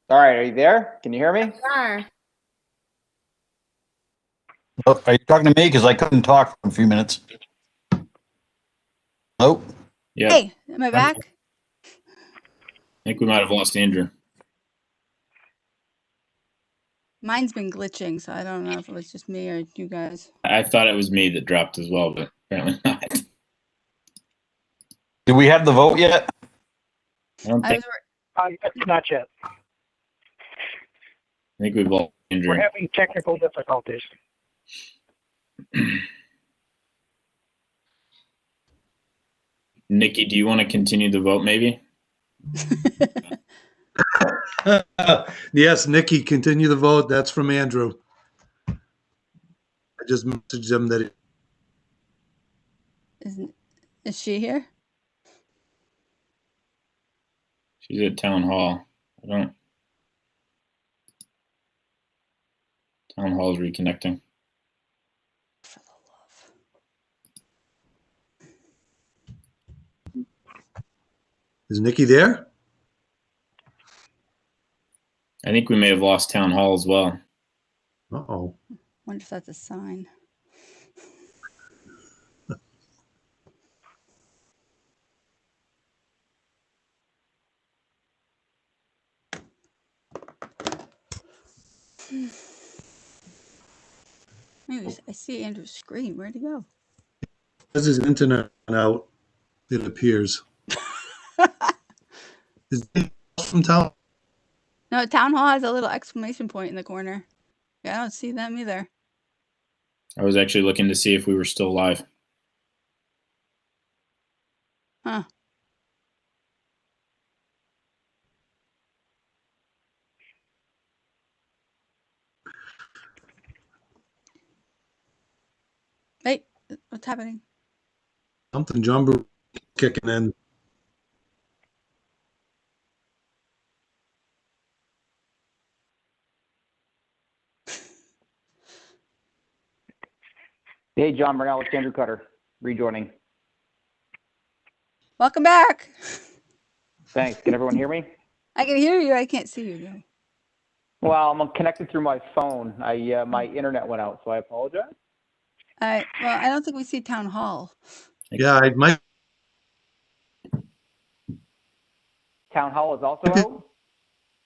All right, are you there? Can you hear me? You are. Oh, are you talking to me? Because I couldn't talk for a few minutes. Nope. Yeah. Hey, am I back? I think we might have lost Andrew. Mine's been glitching, so I don't know if it was just me or you guys. I thought it was me that dropped as well, but apparently not. Do we have the vote yet? I don't think. Not yet. I think we've lost Andrew. We're having technical difficulties. Nikki, do you want to continue the vote, maybe? Yes, Nikki, continue the vote. That's from Andrew. I just messaged him that. Is she here? She's at town hall. Town hall is reconnecting. For the love. Is Nikki there? I think we may have lost town hall as well. Uh-oh. Wonder if that's a sign. Maybe I see Andrew's screen. Where'd he go? As his internet went out, it appears. Is he from town? No, town hall has a little exclamation point in the corner. Yeah, I don't see them either. I was actually looking to see if we were still live. Huh. Hey, what's happening? Something John kicking in. Hey, John Burnell, it's Andrew Cutter, rejoining. Welcome back. Thanks. Can everyone hear me? I can hear you. I can't see you though. Well, I'm connected through my phone. My internet went out, so I apologize. Well, I don't think we see town hall. Yeah, I might. Town hall is also out?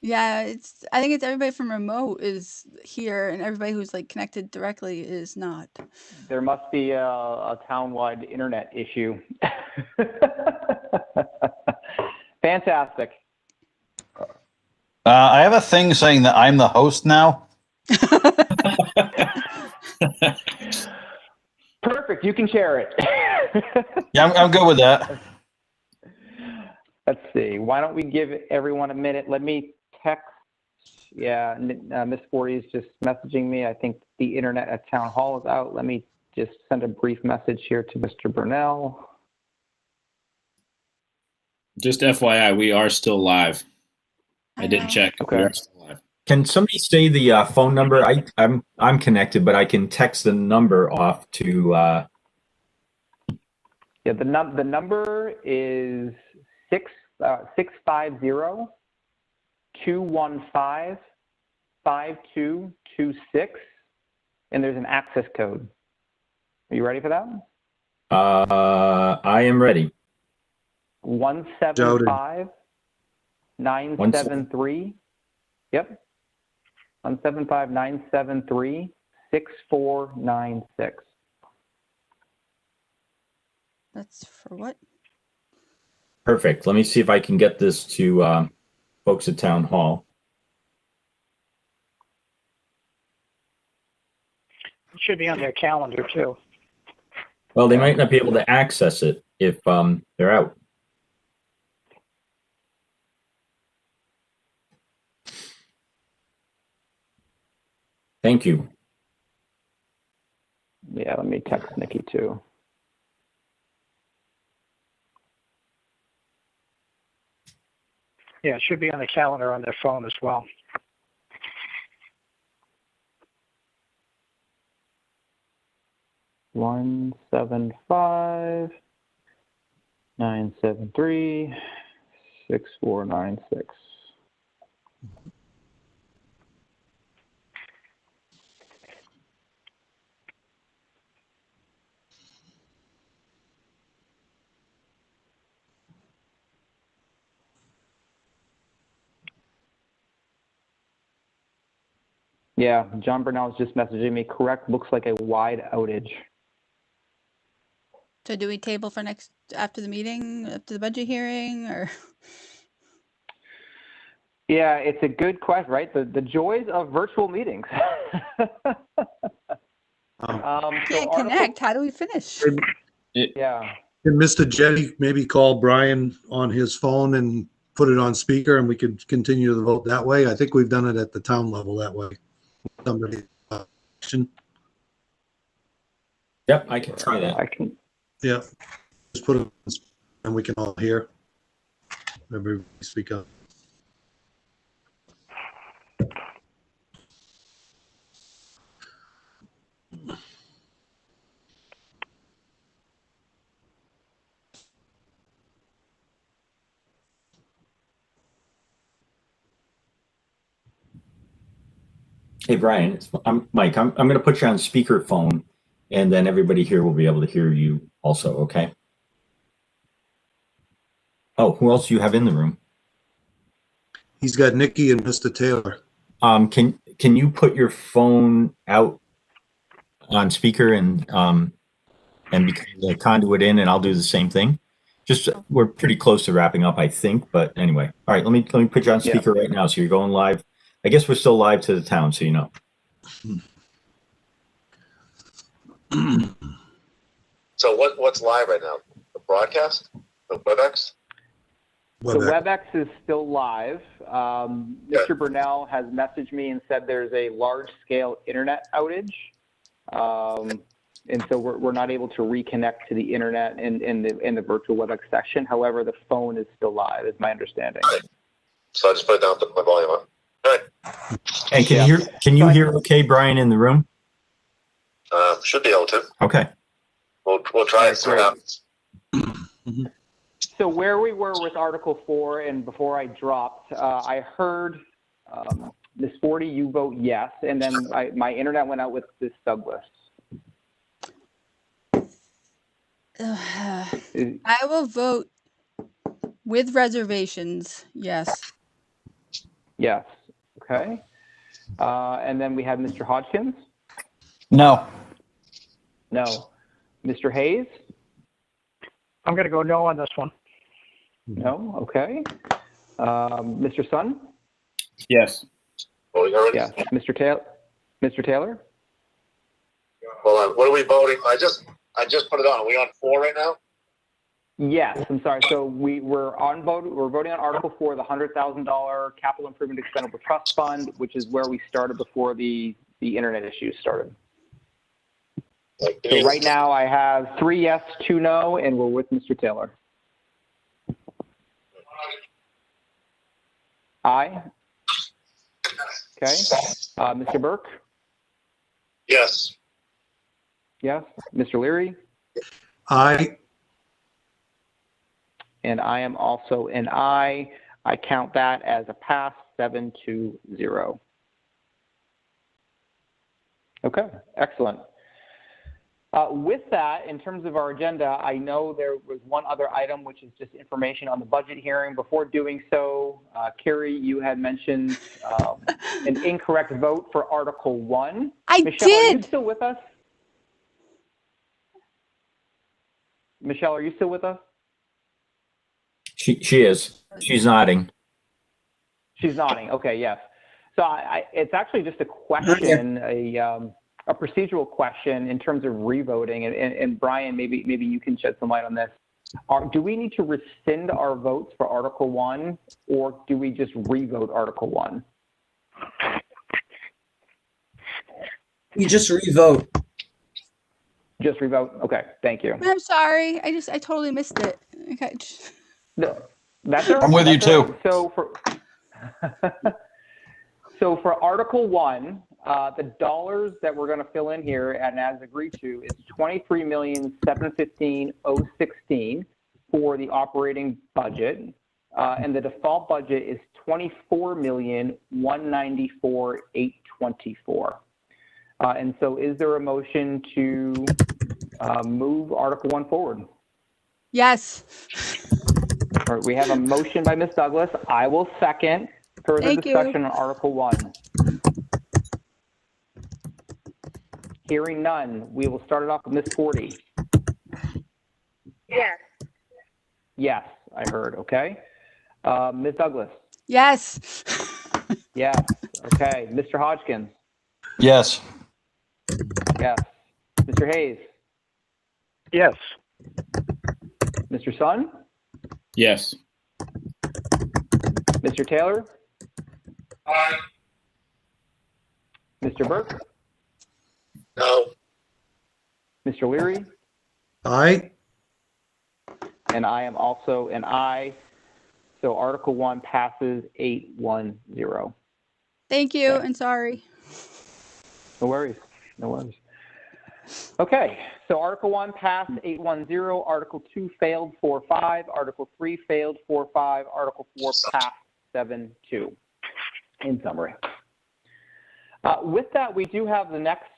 Yeah, I think it's everybody from remote is here and everybody who's like connected directly is not. There must be a town-wide internet issue. Fantastic. I have a thing saying that I'm the host now. Perfect. You can share it. Yeah, I'm good with that. Let's see. Why don't we give everyone a minute? Let me text. Yeah, Miss Forty is just messaging me. I think the internet at Town Hall is out. Let me just send a brief message here to Mr. Burnell. Just FYI, we are still live. I didn't check. Okay. We are still live. Can somebody say the phone number? I'm connected, but I can text the number off to. Yeah, the number is 650-215-5226, and there's an access code. Are you ready for that? I am ready. 175-973. Yep. 175-973-6496. That's for what? Perfect. Let me see if I can get this to folks at Town Hall. It should be on their calendar too. Well, they might not be able to access it if they're out. Thank you. Yeah, let me text Nikki too. Yeah, it should be on the calendar on their phone as well. One 175-973-6496. Yeah, John Burnell is just messaging me. Correct. Looks like a wide outage. So do we table for next after the meeting, after the budget hearing, or? Yeah, it's a good question, right? The joys of virtual meetings. Can't connect. How do we finish? Yeah. Can Mr. Jetty maybe call Brian on his phone and put it on speaker, and we could continue the vote that way? I think we've done it at the town level that way. Somebody. Yep, I can try that. I can. Yeah. Just put it on and we can all hear. Everybody speak up. Hey, Brian, I'm Mike. I'm going to put you on speakerphone, and then everybody here will be able to hear you also, okay? Oh, who else do you have in the room? He's got Nikki and Mr. Taylor. Can you put your phone out on speaker and become the conduit in, and I'll do the same thing? Just we're pretty close to wrapping up, I think. But anyway, all right. Let me put you on speaker right now, so you're going live. I guess we're still live to the town, so you know. So what's live right now? The broadcast? The WebEx? The WebEx is still live. Mr. Burnell has messaged me and said there's a large-scale internet outage. And so we're not able to reconnect to the internet in the virtual WebEx section. However, the phone is still live, is my understanding. Right. So I just put it down, put my volume on. All right. And can you hear okay, Brian, in the room? Should be able to. Okay. We'll try and see what happens. So where we were with Article 4, and before I dropped, I heard Ms. Forty, you vote yes, and then my internet went out with this Douglas. I will vote with reservations. Yes. Yes. Okay. And then we have Mr. Hodgkins. No. No. Mr. Hayes. I'm going to go no on this one. No. Okay. Mr. Sun. Yes. Voting already? Yes. Mr. Taylor. Mr. Taylor. Hold on. What are we voting? I just put it on. Are we on 4 right now? Yes, I'm sorry. So we're voting on Article 4, the $100,000 capital improvement expendable trust fund, which is where we started before the internet issues started. So right now I have 3 yes, 2 no, and we're with Mr. Taylor. Aye. Okay. Mr. Burke? Yes. Yes. Mr. Leary? Aye. And I am also an aye. I count that as a pass, 7-0. Okay, excellent. With that, in terms of our agenda, I know there was one other item, which is just information on the budget hearing. Before doing so, Carrie, you had mentioned an incorrect vote for Article 1. Michelle, are you still with us? Michelle, are you still with us? She is. She's nodding. She's nodding. Okay, yes. So it's actually just a question, a procedural question in terms of revoting. And Brian, maybe you can shed some light on this. Do we need to rescind our votes for Article 1, or do we just revote Article 1? You just revote. Just revote? Okay, thank you. I'm sorry. I totally missed it. Okay. No, that's all right. I'm with you too. So for Article 1, the dollars that we're going to fill in here, and as agreed to, is $23,715,016 for the operating budget, and the default budget is $24,194,824. And so, is there a motion to move Article 1 forward? Yes. All right, we have a motion by Ms. Douglas. I will second. Further discussion on Article 1. Hearing none, we will start it off with Ms. Forty. Yes. Yes, I heard. Okay. Ms. Douglas. Yes. Yes. Okay. Mr. Hodgkins. Yes. Yes. Mr. Hayes. Yes. Mr. Sun. Yes. Mr. Taylor. Aye. Mr. Burke. No. Mr. Leary. Aye. And I am also an aye. So Article 1 passes 8-1-0. Thank you, and sorry. No worries. No worries. Okay, so Article 1 passed 8-1-0. Article 2 failed 4-5. Article 3 failed 4-5. Article 4 passed 7-2. In summary. With that, we do have the next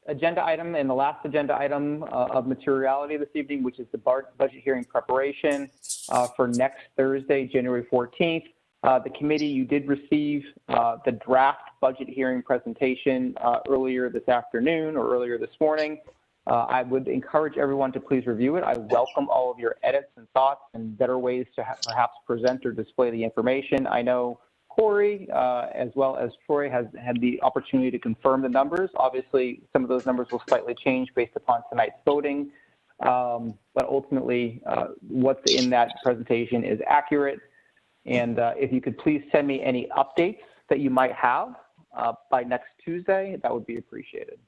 agenda item and the last agenda item of materiality this evening, which is the budget hearing preparation for next Thursday, January 14th. The committee, you did receive the draft budget hearing presentation earlier this afternoon or earlier this morning. I would encourage everyone to please review it. I welcome all of your edits and thoughts and better ways to perhaps present or display the information. I know Corey, as well as Troy, has had the opportunity to confirm the numbers. Obviously, some of those numbers will slightly change based upon tonight's voting, but ultimately, what's in that presentation is accurate. And if you could please send me any updates that you might have by next Tuesday, that would be appreciated.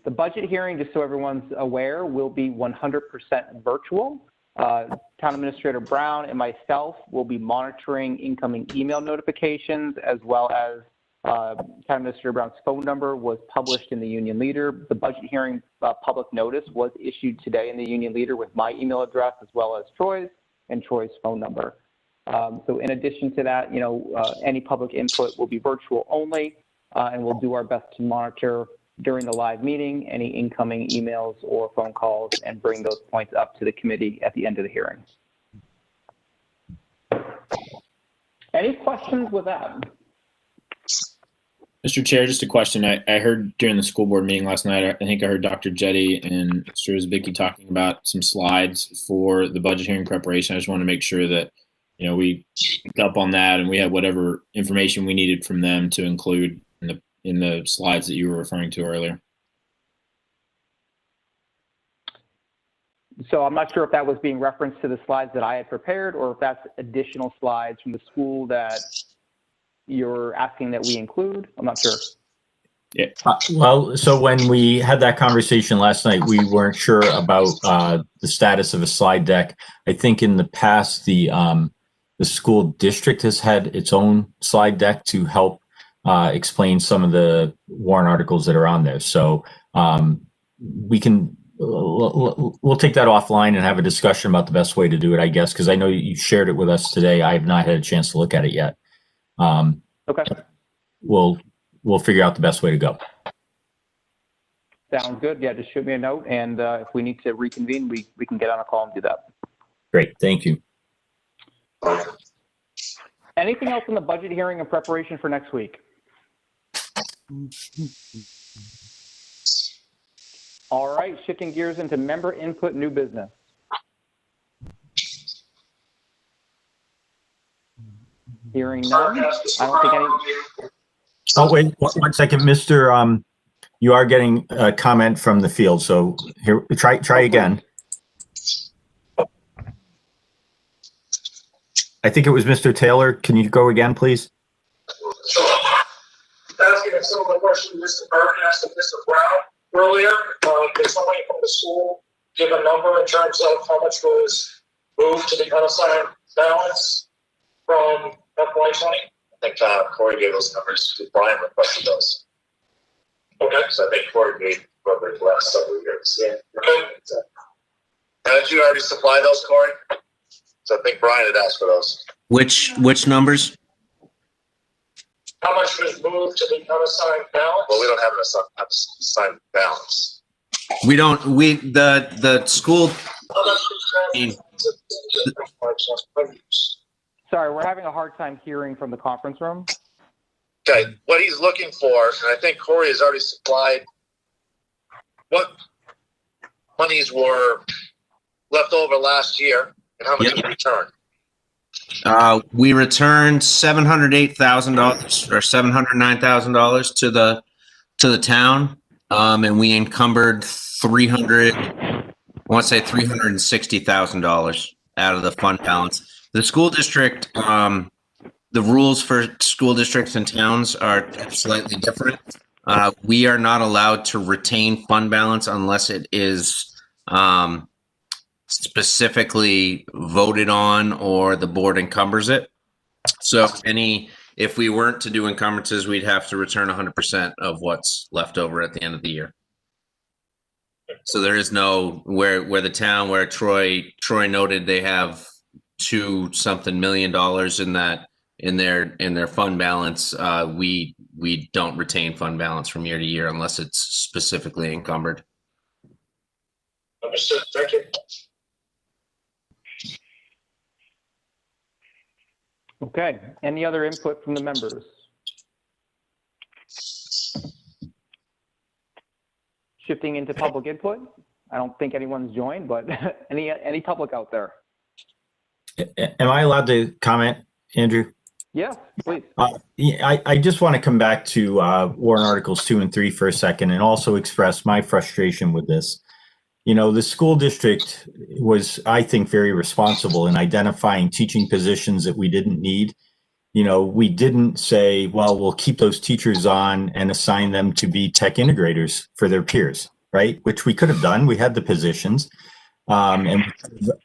The budget hearing, just so everyone's aware, will be 100% virtual. Town Administrator Brown and myself will be monitoring incoming email notifications, as well as Town Administrator Brown's phone number was published in the Union Leader. The budget hearing public notice was issued today in the Union Leader with my email address, as well as Troy's and Troy's phone number. So in addition to that, any public input will be virtual only, and we'll do our best to monitor during the live meeting any incoming emails or phone calls and bring those points up to the committee at the end of the hearing. Any questions with that? Mr. Chair, just a question. I heard during the school board meeting last night, I think I heard Dr. Jetty and Mr. Zbicki talking about some slides for the budget hearing preparation. I just want to make sure that we picked up on that and we had whatever information we needed from them to include in the slides that you were referring to earlier. So I'm not sure if that was being referenced to the slides that I had prepared, or if that's additional slides from the school that you're asking that we include. I'm not sure. Yeah. Well, so when we had that conversation last night, we weren't sure about the status of a slide deck. I think in the past, the school district has had its own slide deck to help explain some of the warrant articles that are on there. So we can we'll take that offline and have a discussion about the best way to do it, I guess, because I know you shared it with us today. I have not had a chance to look at it yet. Okay. We'll figure out the best way to go. Sounds good. Yeah, just shoot me a note, and if we need to reconvene, we can get on a call and do that. Great, thank you. Anything else in the budget hearing in preparation for next week? All right, shifting gears into member input, new business. Hearing none. I don't think any. Oh, wait, one second, Mr. You are getting a comment from the field, so here, try again. I think it was Mr. Taylor. Can you go again, please? Asking a similar question Mr. Burke asked of Mr. Brown earlier. Did somebody from the school give a number in terms of how much was moved to the unassigned balance from FY20? I think Corey gave those numbers. Brian requested those. Okay. So I think Corey gave over the last several years. Yeah. Okay. Did you already supply those, Corey? So I think Brian had asked for those. Which numbers? How much was moved to the unassigned balance? Well, we don't have an assigned balance. We don't. The school. Sorry, we're having a hard time hearing from the conference room. Okay, what he's looking for, and I think Corey has already supplied, what monies were left over last year and how much was returned? We returned $708,000 or $709,000 to the town, and we encumbered $360,000 out of the fund balance. The school district, the rules for school districts and towns are slightly different. We are not allowed to retain fund balance unless it is specifically voted on or the board encumbers it. So if we weren't to do encumbrances, we'd have to return 100% of what's left over at the end of the year. So there is no where the town, where Troy noted they have $2-something million in their fund balance. We don't retain fund balance from year to year unless it's specifically encumbered. Understood. Thank you. Okay, any other input from the members? Shifting into public input. I don't think anyone's joined, but any public out there? Am I allowed to comment, Andrew? Yeah, please. I just want to come back to warrant articles 2 and 3 for a second and also express my frustration with this. You know, the school district was, I think, very responsible in identifying teaching positions that we didn't need. You know, we didn't say, well, we'll keep those teachers on and assign them to be tech integrators for their peers, right? Which we could have done. We had the positions. And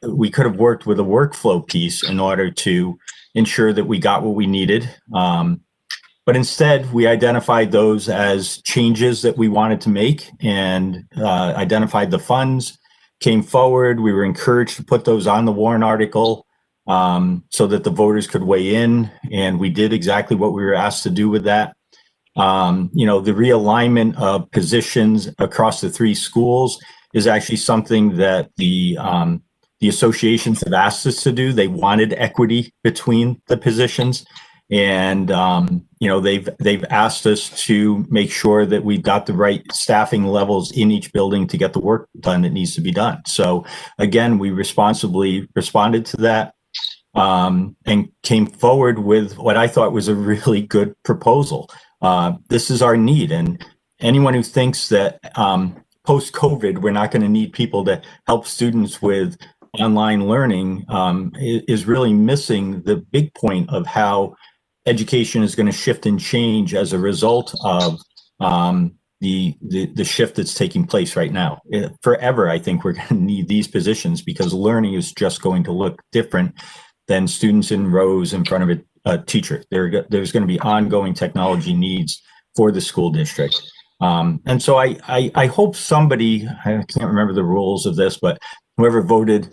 we could have worked with a workflow piece in order to ensure that we got what we needed. But instead, we identified those as changes that we wanted to make and identified the funds, came forward. We were encouraged to put those on the warrant article so that the voters could weigh in. And we did exactly what we were asked to do with that. You know, the realignment of positions across the 3 schools is actually something that the associations have asked us to do. They wanted equity between the positions. And, you know, they've asked us to make sure that we've got the right staffing levels in each building to get the work done that needs to be done. So again, we responsibly responded to that and came forward with what I thought was a really good proposal. This is our need. And anyone who thinks that post-COVID, we're not going to need people to help students with online learning, is really missing the big point of how education is going to shift and change as a result of the shift that's taking place right now. Forever, I think we're going to need these positions because learning is just going to look different than students in rows in front of a teacher. There's going to be ongoing technology needs for the school district. And so I hope somebody, I can't remember the rules of this, but whoever voted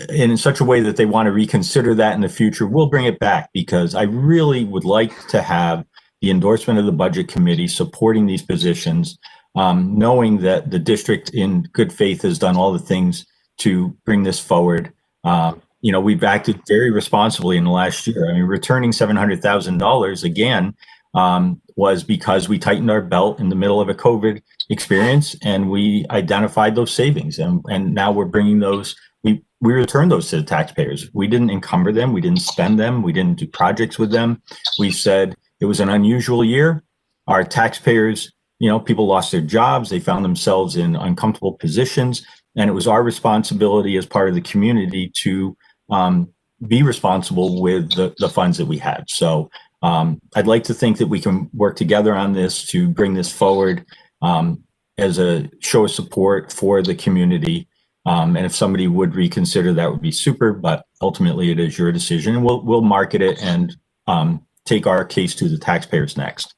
in such a way that they want to reconsider that in the future, we'll bring it back, because I really would like to have the endorsement of the budget committee supporting these positions, knowing that the district in good faith has done all the things to bring this forward. We've acted very responsibly in the last year. I mean, returning $700,000 again was because we tightened our belt in the middle of a COVID experience, and we identified those savings, and now we're bringing those. We returned those to the taxpayers. We didn't encumber them. We didn't spend them. We didn't do projects with them. We said it was an unusual year. Our taxpayers, people lost their jobs. They found themselves in uncomfortable positions. And it was our responsibility as part of the community to be responsible with the funds that we had. So I'd like to think that we can work together on this to bring this forward as a show of support for the community. And if somebody would reconsider, that would be super, but ultimately it is your decision, and we'll market it and take our case to the taxpayers next.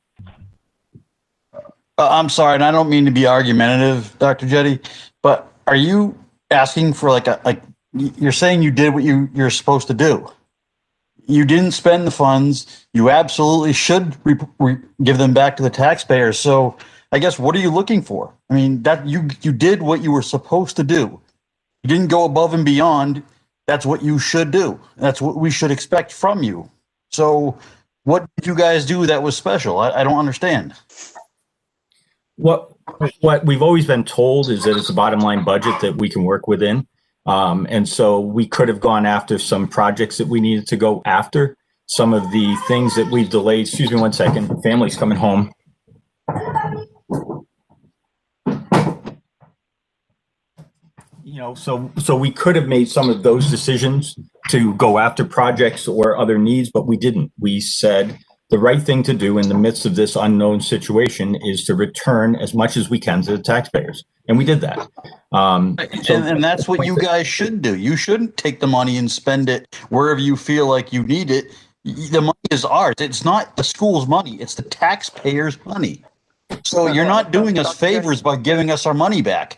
I'm sorry, and I don't mean to be argumentative, Dr. Jetty, but are you asking for you're saying you did what you're supposed to do? You didn't spend the funds. You absolutely should give them back to the taxpayers. So I guess, what are you looking for? I mean, that you did what you were supposed to do. You didn't go above and beyond. That's what you should do. That's what we should expect from you. So what did you guys do that was special? I don't understand. What we've always been told is that it's a bottom line budget that we can work within. And so we could have gone after some projects that we needed to go after. Some of the things that we've delayed. Excuse me 1 second. Family's coming home. So we could have made some of those decisions to go after projects or other needs, but we didn't. We said the right thing to do in the midst of this unknown situation is to return as much as we can to the taxpayers. And we did that. And that's what you guys should do. You shouldn't take the money and spend it wherever you feel like you need it. The money is ours. It's not the school's money. It's the taxpayers' money. So you're not doing us favors by giving us our money back.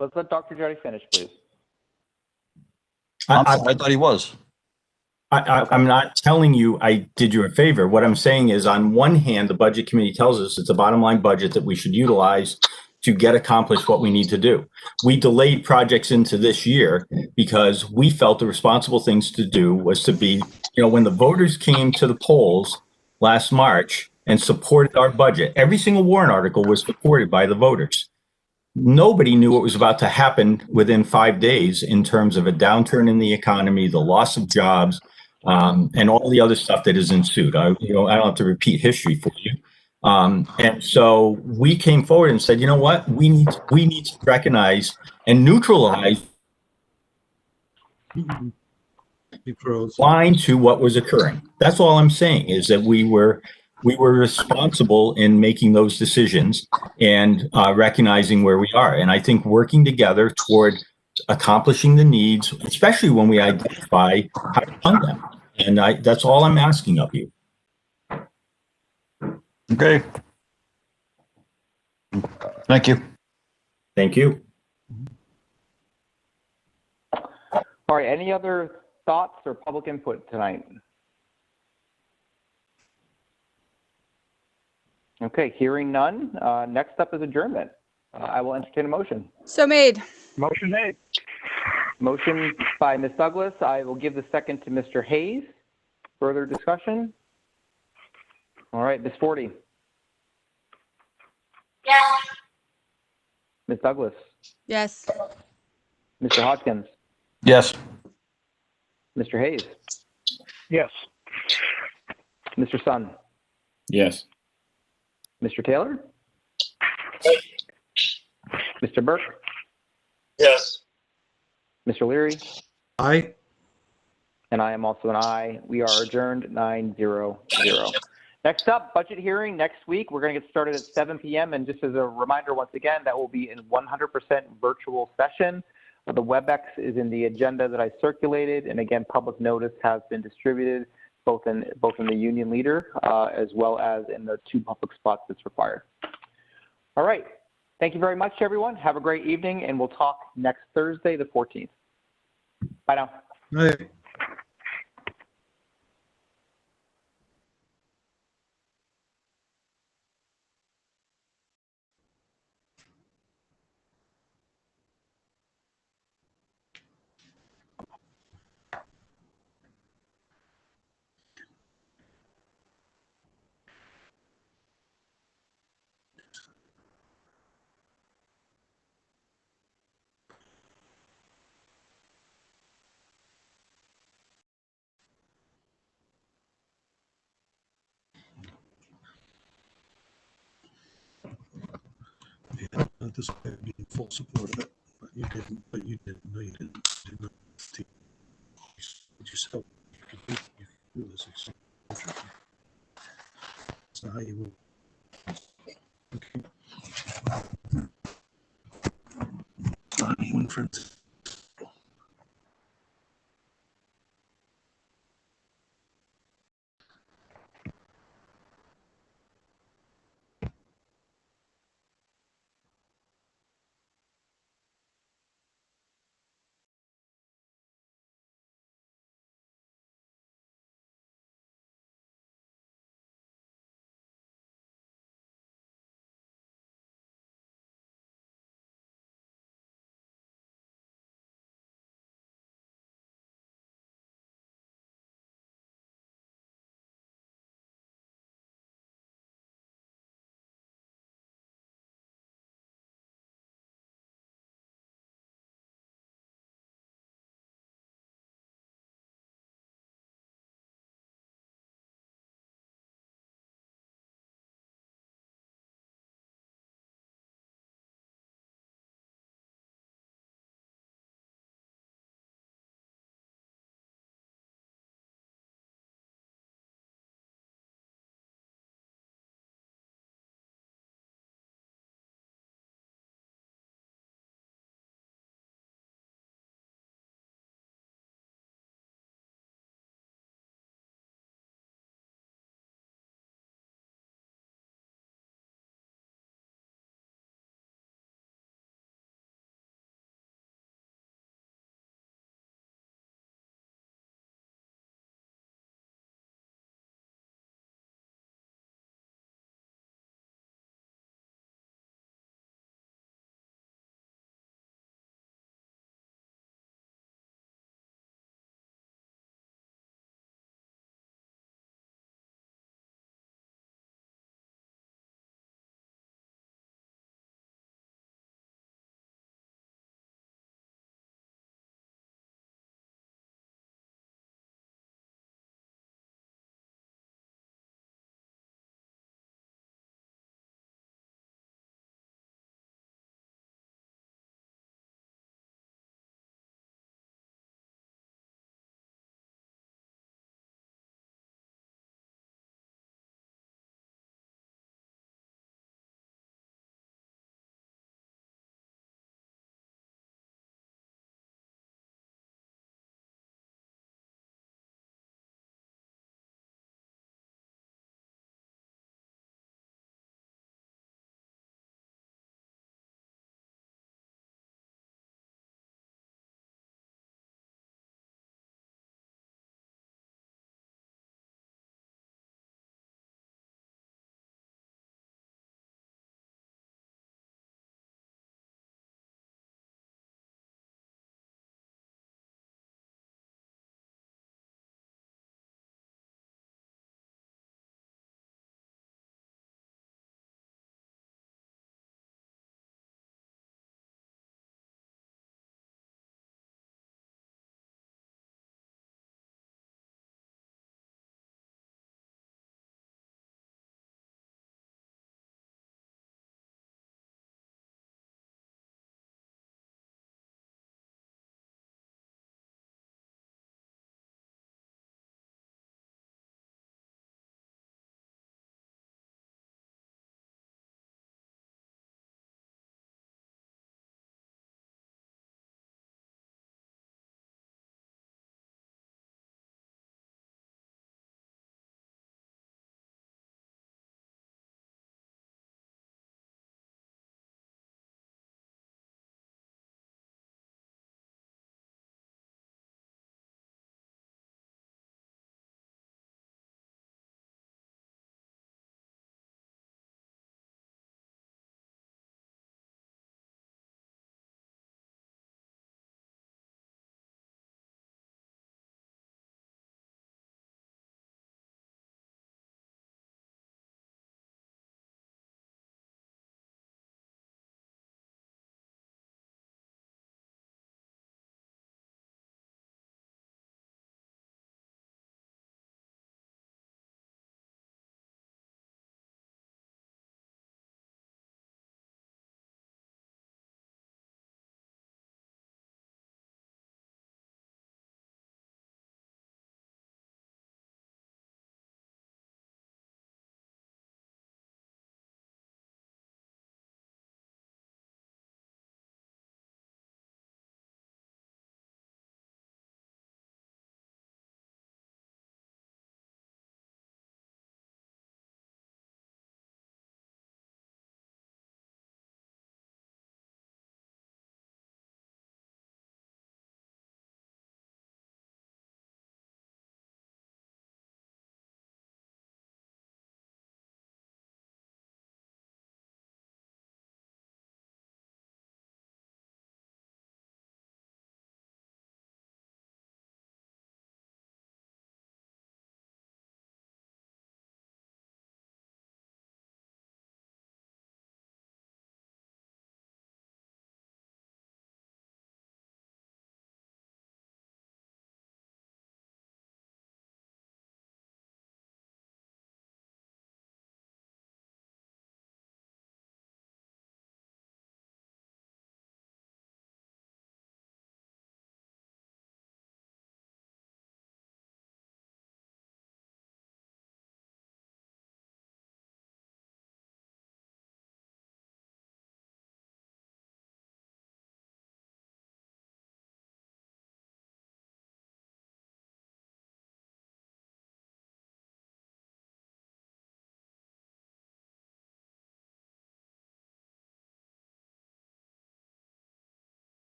Let's let Dr. Jetty finish, please. I thought he was. I'm not telling you I did you a favor. What I'm saying is, on one hand, the budget committee tells us it's a bottom line budget that we should utilize to get accomplished what we need to do. We delayed projects into this year because we felt the responsible things to do was to be, when the voters came to the polls last March and supported our budget, every single warrant article was supported by the voters. Nobody knew what was about to happen within 5 days in terms of a downturn in the economy, the loss of jobs, and all the other stuff that has ensued. I don't have to repeat history for you. And so we came forward and said, you know what, we need to recognize and neutralize line to what was occurring. That's all I'm saying, is that we were responsible in making those decisions and recognizing where we are. And I think working together toward accomplishing the needs, especially when we identify how to fund them. And that's all I'm asking of you. Okay. Thank you. Thank you. All right, any other thoughts or public input tonight? Okay, hearing none. Next up is adjournment. I will entertain a motion. So made. Motion made. Motion by Ms. Douglas. I will give the second to Mr. Hayes. Further discussion? All right, Ms. Forty. Yes. Ms. Douglas. Yes. Mr. Hodgkins. Yes. Mr. Hayes. Yes. Mr. Sun. Yes. Mr. Taylor. Mr. Burke, Yes. Mr. Leary, Aye. and I am also an aye. We are adjourned 9:00. Next up, budget hearing next week. We're going to get started at 7 p.m. And just as a reminder, once again, that will be in 100% virtual session. The WebEx is in the agenda that I circulated. And again, public notice has been distributed both in the union leader as well as in the 2 public spots that's required. All right. Thank you very much, everyone. Have a great evening, and we'll talk next Thursday, the 14th. Bye now. Aye. This way I'd be in full support of it, but you didn't. No, you didn't. You did not. You said you do this. That's not how you will. Okay. One friend.